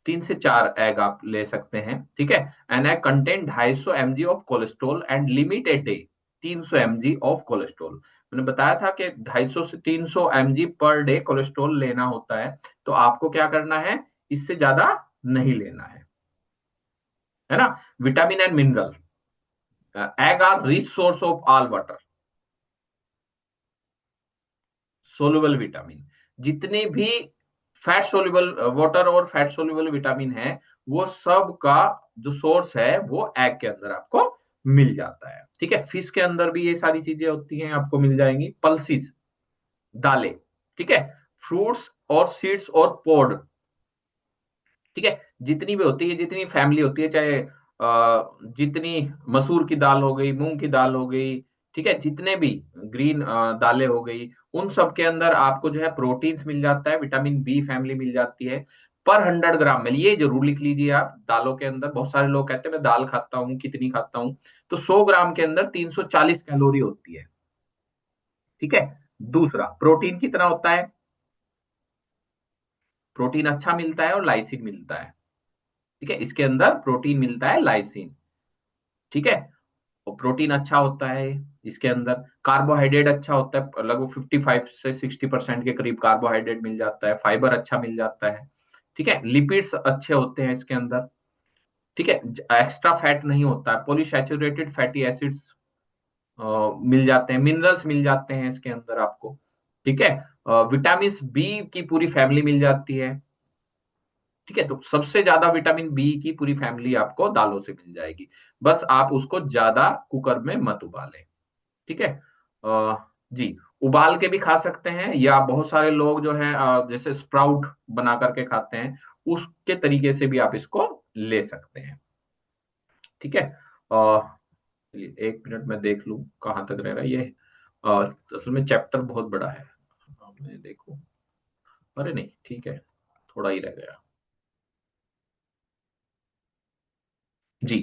3 से 4 एग आप ले सकते हैं। ठीक है। An egg contain 250 mg of cholesterol and limited day 300 mg of cholesterol. मैंने बताया था कि 250 से 300 mg पर डे कोलेस्ट्रॉल लेना होता है। तो आपको क्या करना है, इससे ज्यादा नहीं लेना है ना। Vitamin and mineral, egg are rich source of all water soluble vitamin. जितने भी फैट सोल्यूबल वाटर और फैट सोल्यूबल विटामिन है, वो सब का जो सोर्स है वो एग के अंदर आपको मिल जाता है। ठीक है। फिश के अंदर भी ये सारी चीजें होती हैं, आपको मिल जाएंगी। पल्सिस, दालें, ठीक है, फ्रूट्स और सीड्स और पोड, ठीक है, जितनी भी होती है, जितनी फैमिली होती है, चाहे जितनी मसूर की दाल हो गई, मूंग की दाल हो गई, ठीक है, जितने भी ग्रीन दालें हो गई, उन सब के अंदर आपको जो है प्रोटीन्स मिल जाता है, विटामिन बी फैमिली मिल जाती है। पर 100 ग्राम में, ये जरूर लिख लीजिए आप, दालों के अंदर बहुत सारे लोग कहते हैं मैं दाल खाता हूँ, कितनी खाता हूँ, तो 100 ग्राम के अंदर 340 कैलोरी होती है। ठीक है। दूसरा, प्रोटीन कितना होता है, प्रोटीन अच्छा मिलता है और लाइसिन मिलता है। ठीक है, इसके अंदर प्रोटीन मिलता है, लाइसिन। ठीक है। और प्रोटीन अच्छा होता है इसके अंदर। कार्बोहाइड्रेट अच्छा होता है, लगभग 55 से 60% के करीब कार्बोहाइड्रेट मिल जाता है। फाइबर अच्छा मिल जाता है। ठीक है। लिपिड्स अच्छे होते हैं इसके अंदर। ठीक है। एक्स्ट्रा फैट नहीं होता है, पॉलीसैचुरेटेड फैटी एसिड्स मिल जाते हैं, मिनरल्स मिल जाते हैं इसके अंदर आपको। ठीक है। विटामिन बी की पूरी फैमिली मिल जाती है। ठीक है। तो सबसे ज्यादा विटामिन बी की पूरी फैमिली आपको दालों से मिल जाएगी। बस आप उसको ज्यादा कुकर में मत उबालें। ठीक है। जी, उबाल के भी खा सकते हैं, या बहुत सारे लोग जो है जैसे स्प्राउट बना करके खाते हैं, उसके तरीके से भी आप इसको ले सकते हैं। ठीक है। चलिए, 1 मिनट में देख लूं कहाँ तक रह रहा है ये। असल में चैप्टर बहुत बड़ा है। मैं देखूं, अरे नहीं, ठीक है, थोड़ा ही रह गया। जी,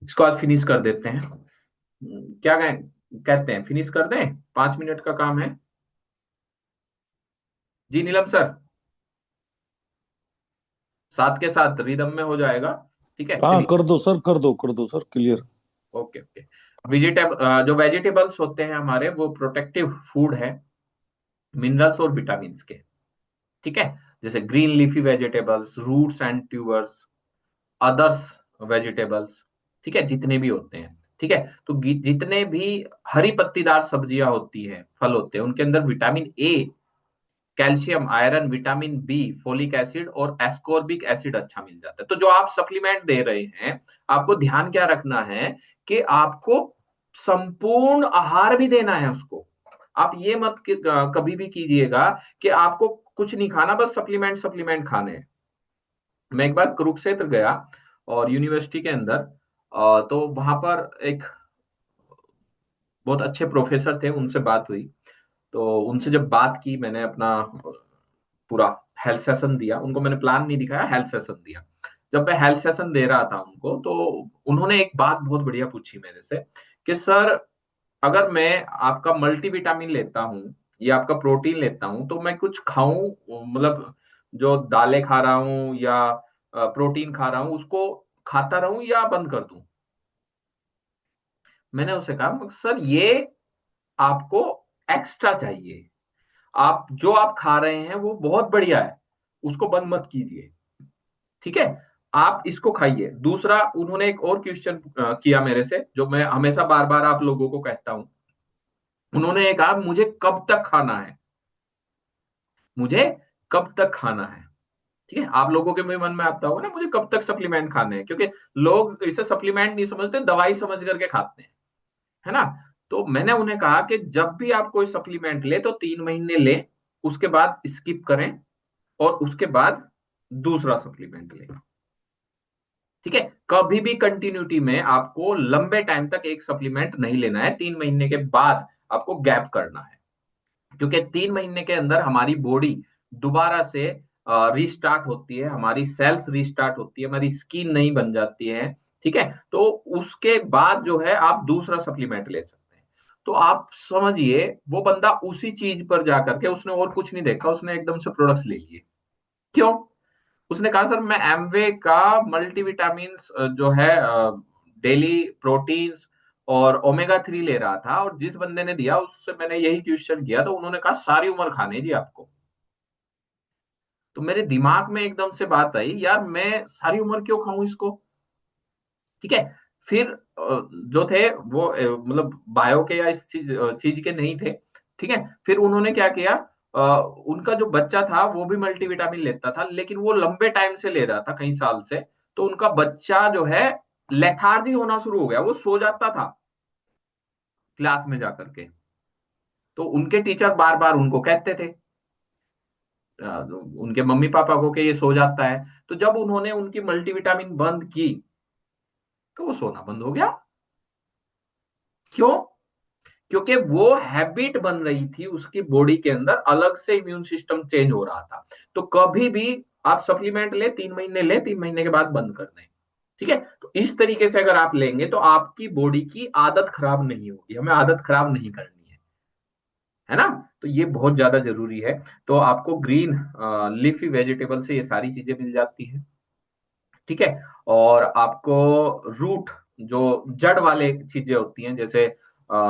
इसको आज फिनिश कर देते हैं। क्या कहते हैं, फिनिश कर दें, 5 मिनट का काम है। जी नीलम सर, साथ के साथ रिदम में हो जाएगा। ठीक है, हाँ, चलिए। कर दो सर, कर दो, कर दो सर, क्लियर। Okay okay. जो वेजिटेबल्स होते हैं हमारे, वो प्रोटेक्टिव फूड है मिनरल्स और विटामिन के। ठीक है। जैसे green leafy vegetables, roots and tubers, others vegetables, ठीक है, जितने भी होते हैं। ठीक है। तो जितने भी हरी पत्तीदार सब्जियां होती हैं, फल होते हैं, उनके अंदर vitamin A, calcium, iron, vitamin B, folic acid और एस्कॉर्बिक एसिड अच्छा मिल जाता है। तो जो आप सप्लीमेंट दे रहे हैं, आपको ध्यान क्या रखना है कि आपको संपूर्ण आहार भी देना है उसको। आप ये मत कभी भी कीजिएगा कि आपको कुछ नहीं खाना, बस सप्लीमेंट सप्लीमेंट खाने हैं। मैं एक बार कुरुक्षेत्र गया और यूनिवर्सिटी के अंदर, तो वहां पर एक बहुत अच्छे प्रोफेसर थे, उनसे बात हुई। तो उनसे जब बात की, मैंने अपना पूरा हेल्थ सेशन दिया उनको, मैंने प्लान नहीं दिखाया, हेल्थ सेशन दिया। जब मैं हेल्थ सेशन दे रहा था उनको, तो उन्होंने एक बात बहुत बढ़िया पूछी मेरे से कि सर, अगर मैं आपका मल्टीविटामिन लेता हूँ या आपका प्रोटीन लेता हूँ, तो मैं कुछ खाऊं, मतलब जो दालें खा रहा हूँ या प्रोटीन खा रहा हूँ, उसको खाता रहूं या बंद कर दूं। मैंने उससे कहा सर, ये आपको एक्स्ट्रा चाहिए। आप जो आप खा रहे हैं वो बहुत बढ़िया है, उसको बंद मत कीजिए। ठीक है, आप इसको खाइए। दूसरा, उन्होंने एक और क्वेश्चन किया मेरे से, जो मैं हमेशा बार बार आप लोगों को कहता हूं। उन्होंने ये कहा, मुझे कब तक खाना है, मुझे कब तक खाना है। ठीक है, आप लोगों के भी मन में आता होगा ना, मुझे कब तक सप्लीमेंट खाने हैं, क्योंकि लोग इसे सप्लीमेंट नहीं समझते, दवाई समझ करके खाते हैं, है ना। तो मैंने उन्हें कहा कि जब भी आप कोई सप्लीमेंट ले तो 3 महीने ले, उसके बाद स्किप करें, और उसके बाद दूसरा सप्लीमेंट लें। ठीक है। कभी भी कंटिन्यूटी में आपको लंबे टाइम तक एक सप्लीमेंट नहीं लेना है, 3 महीने के बाद आपको गैप करना है। क्योंकि 3 महीने के अंदर हमारी बॉडी दोबारा से रीस्टार्ट होती है, हमारी सेल्स रीस्टार्ट होती है, हमारी स्किन नहीं बन जाती है। ठीक है, तो उसके बाद जो है आप दूसरा सप्लीमेंट ले सकते हैं। तो आप समझिए, वो बंदा उसी चीज पर जाकर के उसने और कुछ नहीं देखा, उसने एकदम से प्रोडक्ट्स ले लिए। क्यों? उसने कहा सर मैं एमवे का मल्टीविटामिन जो है डेली प्रोटीन्स और ओमेगा 3 ले रहा था, और जिस बंदे ने दिया उससे मैंने यही क्वेश्चन किया तो उन्होंने कहा सारी उम्र खाने जी आपको। तो मेरे दिमाग में एकदम से बात आई, यार मैं सारी उम्र क्यों खाऊं इसको? ठीक है। फिर जो थे वो मतलब बायो के या इस चीज के नहीं थे। ठीक है। फिर उन्होंने क्या किया, उनका जो बच्चा था वो भी मल्टीविटामिन लेता था, लेकिन वो लंबे टाइम से ले रहा था, कई साल से। तो उनका बच्चा जो है लेथार्जी होना शुरू हो गया, वो सो जाता था क्लास में जाकर के। तो उनके टीचर बार बार उनको कहते थे, उनके मम्मी पापा को, कि ये सो जाता है। तो जब उन्होंने उनकी मल्टीविटामिन बंद की तो वो सोना बंद हो गया। क्यों? क्योंकि वो हैबिट बन रही थी उसकी बॉडी के अंदर, अलग से इम्यून सिस्टम चेंज हो रहा था। तो कभी भी आप सप्लीमेंट ले, 3 महीने ले, 3 महीने के बाद बंद कर दें। ठीक है। तो इस तरीके से अगर आप लेंगे तो आपकी बॉडी की आदत खराब नहीं होगी, हमें आदत खराब नहीं करनी है ना। तो ये बहुत ज्यादा जरूरी है। तो आपको ग्रीन लीफी वेजिटेबल से ये सारी चीजें मिल जाती हैं। ठीक है। और आपको रूट, जो जड़ वाले चीजें होती हैं, जैसे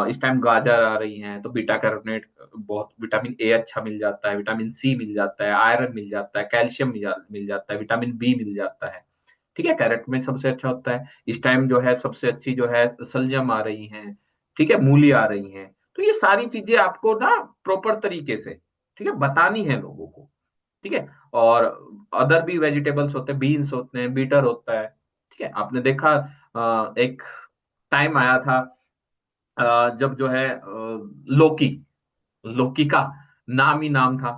इस टाइम गाजर आ रही हैं तो बीटा कैरोटीन, बहुत विटामिन ए अच्छा मिल जाता है, विटामिन सी मिल जाता है, आयरन मिल जाता है, कैल्शियम मिल जाता है, विटामिन बी मिल जाता है। ठीक है, कैरेट में सबसे अच्छा होता है। इस टाइम जो है सबसे अच्छी जो है सलजम आ रही हैं। ठीक है, मूली आ रही हैं। तो ये सारी चीजें आपको ना प्रॉपर तरीके से, ठीक है, बतानी है लोगों को। ठीक है। और अदर भी वेजिटेबल्स होते हैं, बीन्स होते हैं, बीटर होता है। ठीक है, आपने देखा एक टाइम आया था जब जो है लौकी, लौकी का नाम ही नाम था,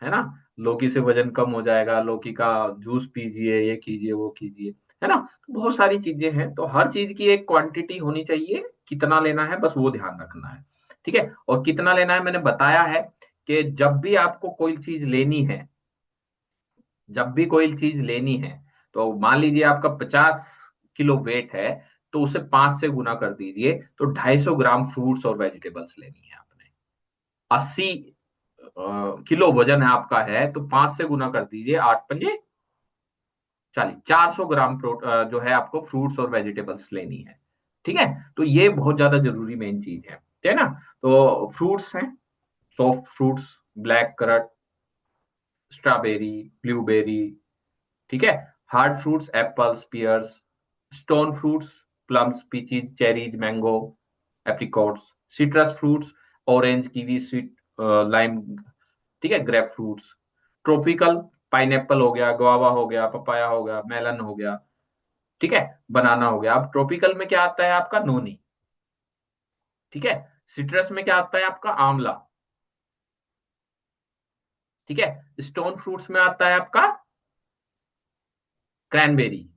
है ना। लौकी से वजन कम हो जाएगा, लौकी का जूस पीजिए, ये कीजिए, वो कीजिए, है ना। तो बहुत सारी चीजें हैं, तो हर चीज की एक क्वांटिटी होनी चाहिए, कितना लेना है बस वो ध्यान रखना है। ठीक है। और कितना लेना है मैंने बताया है, कि जब भी आपको कोई चीज लेनी है, जब भी कोई चीज लेनी है, तो मान लीजिए आपका 50 किलो वेट है, तो उसे 5 से गुना कर दीजिए, तो 250 ग्राम फ्रूट्स और वेजिटेबल्स लेनी है आपने। 80 किलो वजन है आपका, है तो 5 से गुना कर दीजिए, 8 पंजे 40, 400 ग्राम जो है आपको फ्रूट्स और वेजिटेबल्स लेनी है। ठीक है। तो ये बहुत ज्यादा जरूरी मेन चीज है, ठीक है ना। तो फ्रूट्स हैं, soft fruits, black currant, strawberry, blueberry. ठीक है। Hard fruits, apples, pears. Stone fruits, plums, peaches, cherries, mango, apricots. Citrus fruits, orange, kiwi, sweet, lime. ठीक है, ग्रेप फ्रूट्स। ट्रॉपिकल, पाइनएप्पल हो गया, गुआवा हो गया, पपाया हो गया, मेलन हो गया। ठीक है, बनाना हो गया। अब ट्रॉपिकल में क्या आता है आपका? नोनी। ठीक है। सिट्रस में क्या आता है आपका? आंवला। ठीक है। स्टोन फ्रूट्स में आता है आपका क्रैनबेरी।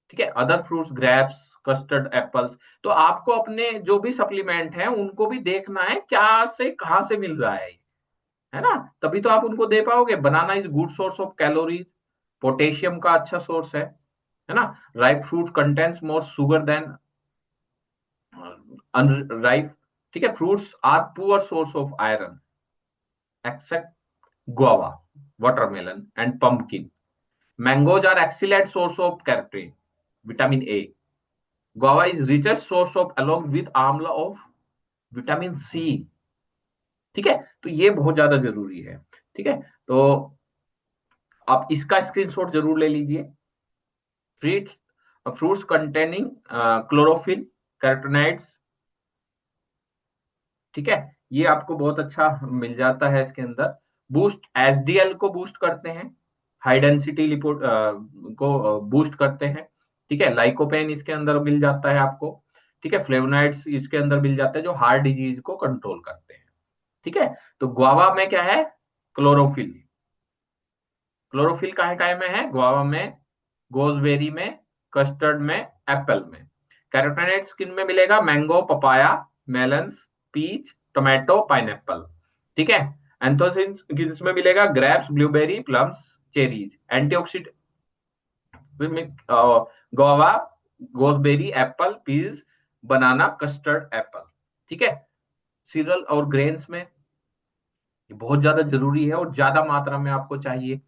ठीक है। Other fruits, grapes, custard, apples. तो आपको अपने जो भी सप्लीमेंट हैं उनको भी देखना है, क्या से कहाँ से मिल रहा है ना। तभी तो आप उनको दे पाओगे। Banana is good source of calories, potassium का अच्छा सोर्स है ना। Ripe fruit contents more sugar than unripe. ठीक है। Fruits are poor source of iron except guava, watermelon, and pumpkin. Mangoes are excellent source of carotene, vitamin A. Guava is richest source of, along with amla, of vitamin C. ठीक है। तो ये बहुत ज्यादा जरूरी है। ठीक है। तो आप इसका स्क्रीनशॉट जरूर ले लीजिए। Fruits, fruits containing chlorophyll, carotenoids. ठीक है, ये आपको बहुत अच्छा मिल जाता है इसके अंदर। बूस्ट, एचडीएल को बूस्ट करते हैं, हाई डेंसिटी लिपोड को बूस्ट करते हैं। ठीक है। लाइकोपेन इसके अंदर मिल जाता है आपको। ठीक है। फ्लेवोनाइड्स इसके अंदर मिल जाते हैं जो हार्ट डिजीज को कंट्रोल करते हैं। ठीक है। तो गुआवा में क्या है? क्लोरोफिल। क्लोरोफिल काहे काहे में है? गुआवा में, गोजबेरी में, कस्टर्ड में, एप्पल में। कैरोटीनॉइड्स किन में मिलेगा? Mango, papaya, melons, peach, tomato, pineapple. ठीक है। एंथोसिन्स में मिलेगा grapes, blueberry, plums, cherries. Antioxidant में guava, gooseberry, apple, peas, banana, custard apple. ठीक है। सीरियल और ग्रेन्स में ये बहुत ज्यादा जरूरी है और ज्यादा मात्रा में आपको चाहिए।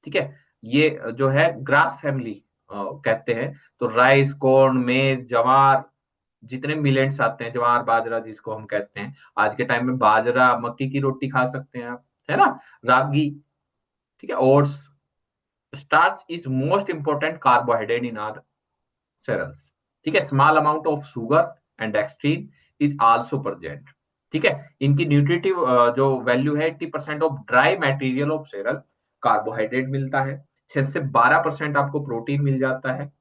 ठीक है। ये जो है ग्रास फैमिली कहते हैं। तो राइस, कॉर्न, मेज, जवार, जितने मिलेट्स आते हैं, ज्वार बाजरा जिसको हम कहते हैं, आज के टाइम में बाजरा मक्की की रोटी खा सकते हैं आप, है ना। रागी। ठीक है। Oats. Starch is most important carbohydrate in our cereals. ठीक है। Small amount of sugar and dextrin is also present. ठीक है। इनकी न्यूट्रिटिव जो वैल्यू है, 80% of dry material of cereal carbohydrate मिलता है। 6 से 12% आपको प्रोटीन मिल जाता है।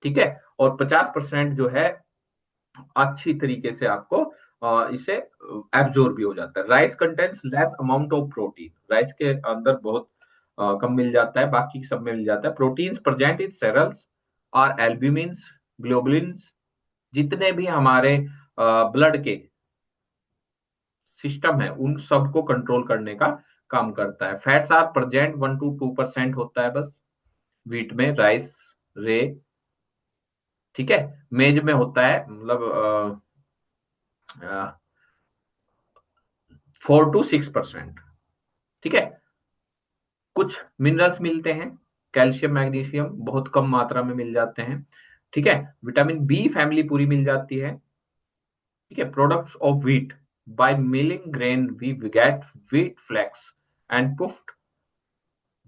ठीक है। और 50% जो है अच्छी तरीके से आपको इसे एब्जॉर्ब भी हो जाता है। Rice contents less amount of protein, rice के अंदर बहुत कम मिल जाता है, बाकी सब में मिल जाता है। प्रोटीन्स प्रेजेंट इन सेरल्स और एल्ब्यूमिन्स, ग्लोबुलिन्स, जितने भी हमारे ब्लड के सिस्टम है उन सबको कंट्रोल करने का काम करता है। फैट्स आर प्रेजेंट 1 to 2% होता है बस व्हीट में, राइस, रे। ठीक है। मेज में होता है मतलब 4 to 6%। ठीक है। कुछ मिनरल्स मिलते हैं, कैल्शियम, मैग्नीशियम बहुत कम मात्रा में मिल जाते हैं। ठीक है। विटामिन बी फैमिली पूरी मिल जाती है। ठीक है। Products of wheat, by milling grain we get wheat flakes and puffed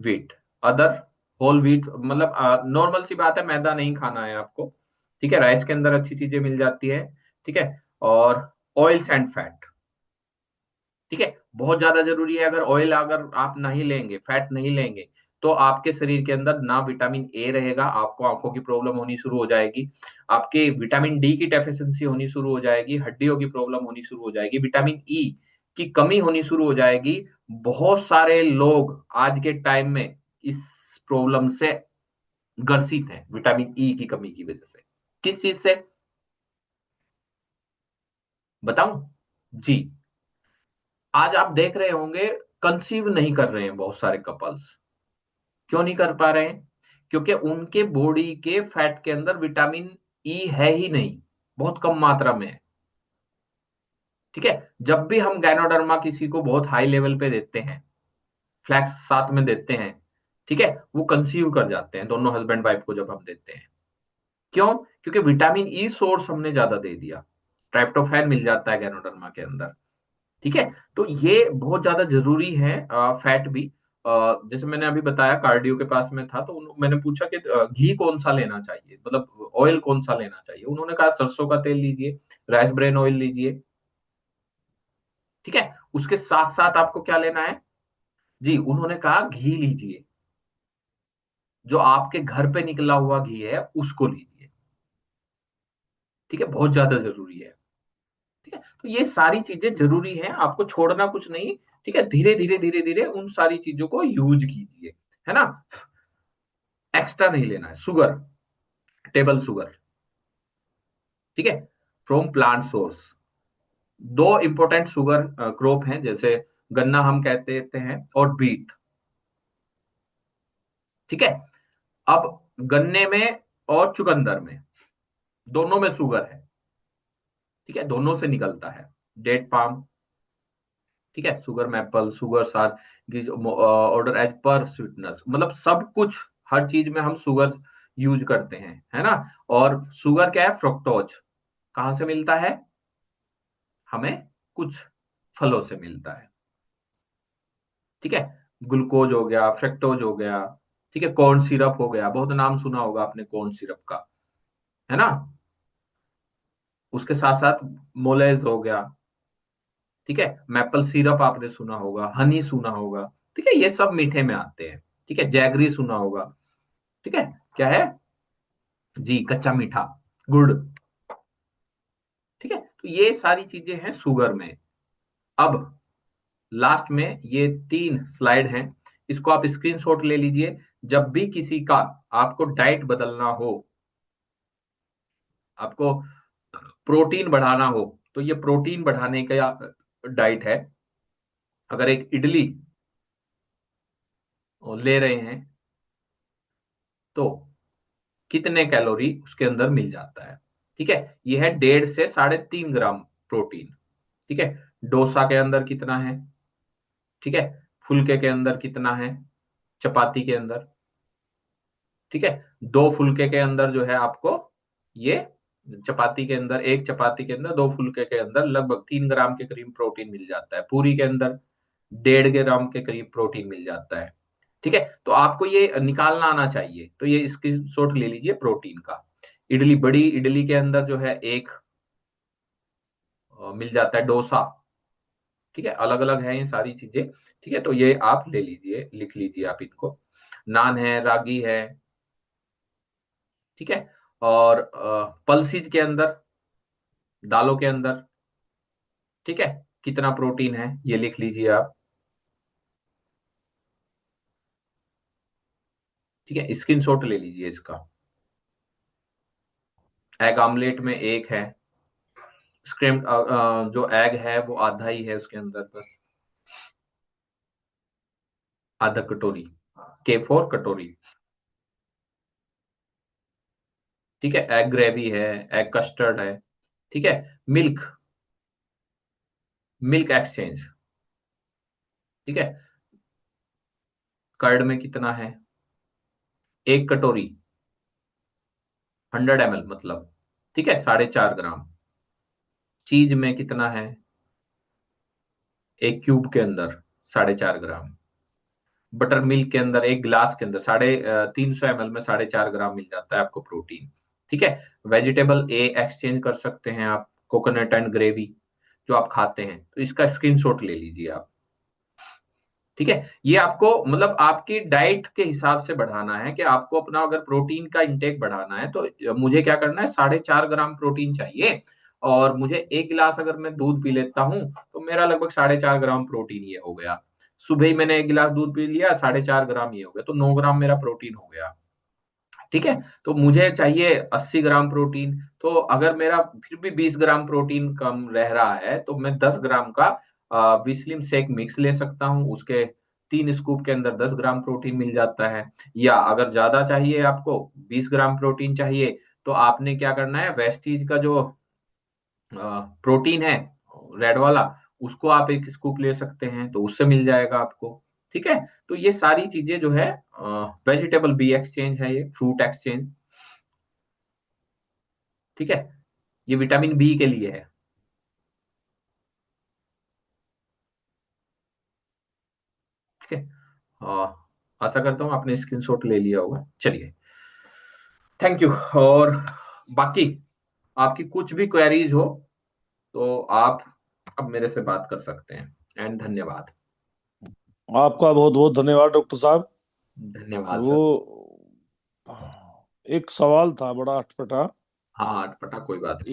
wheat, other whole wheat. मतलब नॉर्मल सी बात है, मैदा नहीं खाना है आपको। ठीक है। राइस के अंदर अच्छी चीजें मिल जाती है। ठीक है। और ऑयल्स एंड फैट। ठीक है। बहुत ज्यादा जरूरी है, अगर ऑयल अगर आप नहीं लेंगे, फैट नहीं लेंगे, तो आपके शरीर के अंदर ना विटामिन ए रहेगा, आपको आंखों की प्रॉब्लम होनी शुरू हो जाएगी, आपके विटामिन डी की डेफिशिएंसी होनी शुरू हो जाएगी, हड्डियों की प्रॉब्लम होनी शुरू हो जाएगी, विटामिन ई की कमी होनी शुरू हो जाएगी। बहुत सारे लोग आज के टाइम में इस प्रॉब्लम से ग्रसित हैं, विटामिन ई की कमी की वजह से। किस चीज से बताऊं? जी। आज आप देख रहे होंगे कंसीव नहीं कर रहे हैं बहुत सारे कपल्स। क्यों नहीं कर पा रहे हैं? क्योंकि उनके बॉडी के फैट के अंदर विटामिन ई है ही नहीं, बहुत कम मात्रा में है। ठीक है। जब भी हम गैनोडर्मा किसी को बहुत हाई लेवल पे देते हैं, फ्लैक्स साथ में देते हैं, ठीक है, वो कंसीव कर जाते हैं दोनों हस्बैंड वाइफ को जब हम देते हैं। क्यों? क्योंकि विटामिन ई सोर्स हमने ज्यादा दे दिया, ट्राइप्टोफैन मिल जाता है गैनोडर्मा के अंदर। ठीक है। तो ये बहुत ज्यादा जरूरी है। फैट भी जैसे मैंने अभी बताया, कार्डियो के पास में था तो मैंने पूछा कि घी कौन सा लेना चाहिए, मतलब ऑयल कौन सा लेना चाहिए। उन्होंने कहा सरसों का तेल लीजिए, राइस ब्रेन ऑयल लीजिए। ठीक है। उसके साथ साथ आपको क्या लेना है? जी, उन्होंने कहा घी लीजिए, जो आपके घर पे निकला हुआ घी है उसको लीजिए। ठीक है। बहुत ज्यादा जरूरी है। ठीक है। तो ये सारी चीजें जरूरी हैं, आपको छोड़ना कुछ नहीं। ठीक है। धीरे धीरे धीरे धीरे उन सारी चीजों को यूज कीजिए, है ना। एक्स्ट्रा नहीं लेना है। Sugar, table sugar. ठीक है। From plant source. दो इंपॉर्टेंट शुगर क्रॉप हैं, जैसे गन्ना हम कहते हैं और बीट। ठीक है। अब गन्ने में और चुकंदर में, दोनों में शुगर है। ठीक है। दोनों से निकलता है। Date palm. ठीक है। शुगर मैपल, शुगर सार ऑर्डर एज पर स्वीटनेस, मतलब सब कुछ, हर चीज में हम शुगर यूज करते हैं, है ना। और शुगर क्या है? फ्रुक्टोज। कहाँ से मिलता है हमें? कुछ फलों से मिलता है। ठीक है। ग्लूकोज हो गया, फ्रक्टोज हो गया। ठीक है। कॉर्न सिरप हो गया, बहुत नाम सुना होगा आपने कॉर्न सिरप का, है ना। उसके साथ साथ मोलेज हो गया। ठीक है। मैपल सिरप आपने सुना होगा, हनी सुना होगा। ठीक है। ये सब मीठे में आते हैं। ठीक है। जैगरी सुना होगा। ठीक है। क्या है? जी, कच्चा मीठा, गुड़। ठीक है। तो ये सारी चीजें हैं शुगर में। अब लास्ट में ये 3 स्लाइड हैं, इसको आप स्क्रीनशॉट ले लीजिए। जब भी किसी का आपको डाइट बदलना हो, आपको प्रोटीन बढ़ाना हो, तो ये प्रोटीन बढ़ाने का डाइट है, अगर एक इडली ले रहे हैं तो कितने कैलोरी उसके अंदर मिल जाता है। ठीक है, यह है 1.5 से 3.5 ग्राम प्रोटीन। ठीक है, डोसा के अंदर कितना है, ठीक है, फुल्के के अंदर कितना है, चपाती के अंदर, ठीक है, दो फुल्के के अंदर जो है आपको ये, चपाती के अंदर, एक चपाती के अंदर, दो फुल्के के अंदर लगभग 3 ग्राम के करीब प्रोटीन मिल जाता है, पूरी के अंदर 1.5 ग्राम के करीब प्रोटीन मिल जाता है। ठीक है, तो आपको ये निकालना आना चाहिए, तो ये स्क्रीनशॉट ले लीजिए प्रोटीन का। इडली, बड़ी इडली के अंदर जो है एक मिल जाता है डोसा। ठीक है, अलग अलग है ये सारी चीजें। ठीक है, तो ये आप ले लीजिए, लिख लीजिए आप इनको। नान है, रागी है, ठीक है, और पल्सीज के अंदर, दालों के अंदर, ठीक है, कितना प्रोटीन है ये लिख लीजिए आप। ठीक है, स्क्रीनशॉट ले लीजिए इसका। एग आमलेट में एक है, स्क्रिम्ड जो एग है वो आधा ही है उसके अंदर, बस आधा कटोरी, के 4 कटोरी। ठीक है, एग ग्रेवी है, एग कस्टर्ड है, ठीक है, मिल्क, मिल्क एक्सचेंज, ठीक है, कर्ड में कितना है, 1 कटोरी, 100 ml मतलब, ठीक है, 4.5 ग्राम। चीज में कितना है, एक क्यूब के अंदर 4.5 ग्राम। बटर मिल्क के अंदर, एक गिलास के अंदर 350 ml में 4.5 ग्राम मिल जाता है आपको प्रोटीन। ठीक है, वेजिटेबल ए एक्सचेंज कर सकते हैं आप, कोकोनट एंड ग्रेवी जो आप खाते हैं, तो इसका स्क्रीनशॉट ले लीजिए आप। ठीक है, ये आपको मतलब आपकी डाइट के हिसाब से बढ़ाना है, कि आपको अपना अगर प्रोटीन का इंटेक बढ़ाना है तो मुझे क्या करना है, 4.5 ग्राम प्रोटीन चाहिए, और मुझे एक गिलास अगर मैं दूध पी लेता हूं तो मेरा लगभग 4.5 ग्राम प्रोटीन ये हो गया। सुबह ही मैंने एक गिलास दूध पी लिया, 4.5 ग्राम ये हो गया, तो 9 ग्राम मेरा प्रोटीन हो गया। ठीक है, तो मुझे चाहिए 80 ग्राम प्रोटीन, तो अगर मेरा फिर भी 20 ग्राम प्रोटीन कम रह रहा है तो मैं 10 ग्राम का विस्लिम शेक मिक्स ले सकता हूँ, उसके 3 स्कूप के अंदर 10 ग्राम प्रोटीन मिल जाता है। या अगर ज्यादा चाहिए आपको, 20 ग्राम प्रोटीन चाहिए, तो आपने क्या करना है, वेस्टीज का जो प्रोटीन है, रेड वाला, उसको आप 1 स्कूप ले सकते हैं, तो उससे मिल जाएगा आपको। ठीक है, तो ये सारी चीजें जो है, वेजिटेबल बी एक्सचेंज है, ये फ्रूट एक्सचेंज। ठीक है, ये विटामिन बी के लिए है। ठीक है, आशा करता हूँ आपने स्क्रीनशॉट ले लिया होगा। चलिए, थैंक यू। और बाकी आपकी कुछ भी क्वेरीज हो तो आप अब मेरे से बात कर सकते हैं, एंड धन्यवाद। आपका बहुत बहुत धन्यवाद डॉक्टर साहब। धन्यवाद वो सर। एक सवाल था बड़ा अटपटा। हाँ, अटपटा कोई बात नहीं।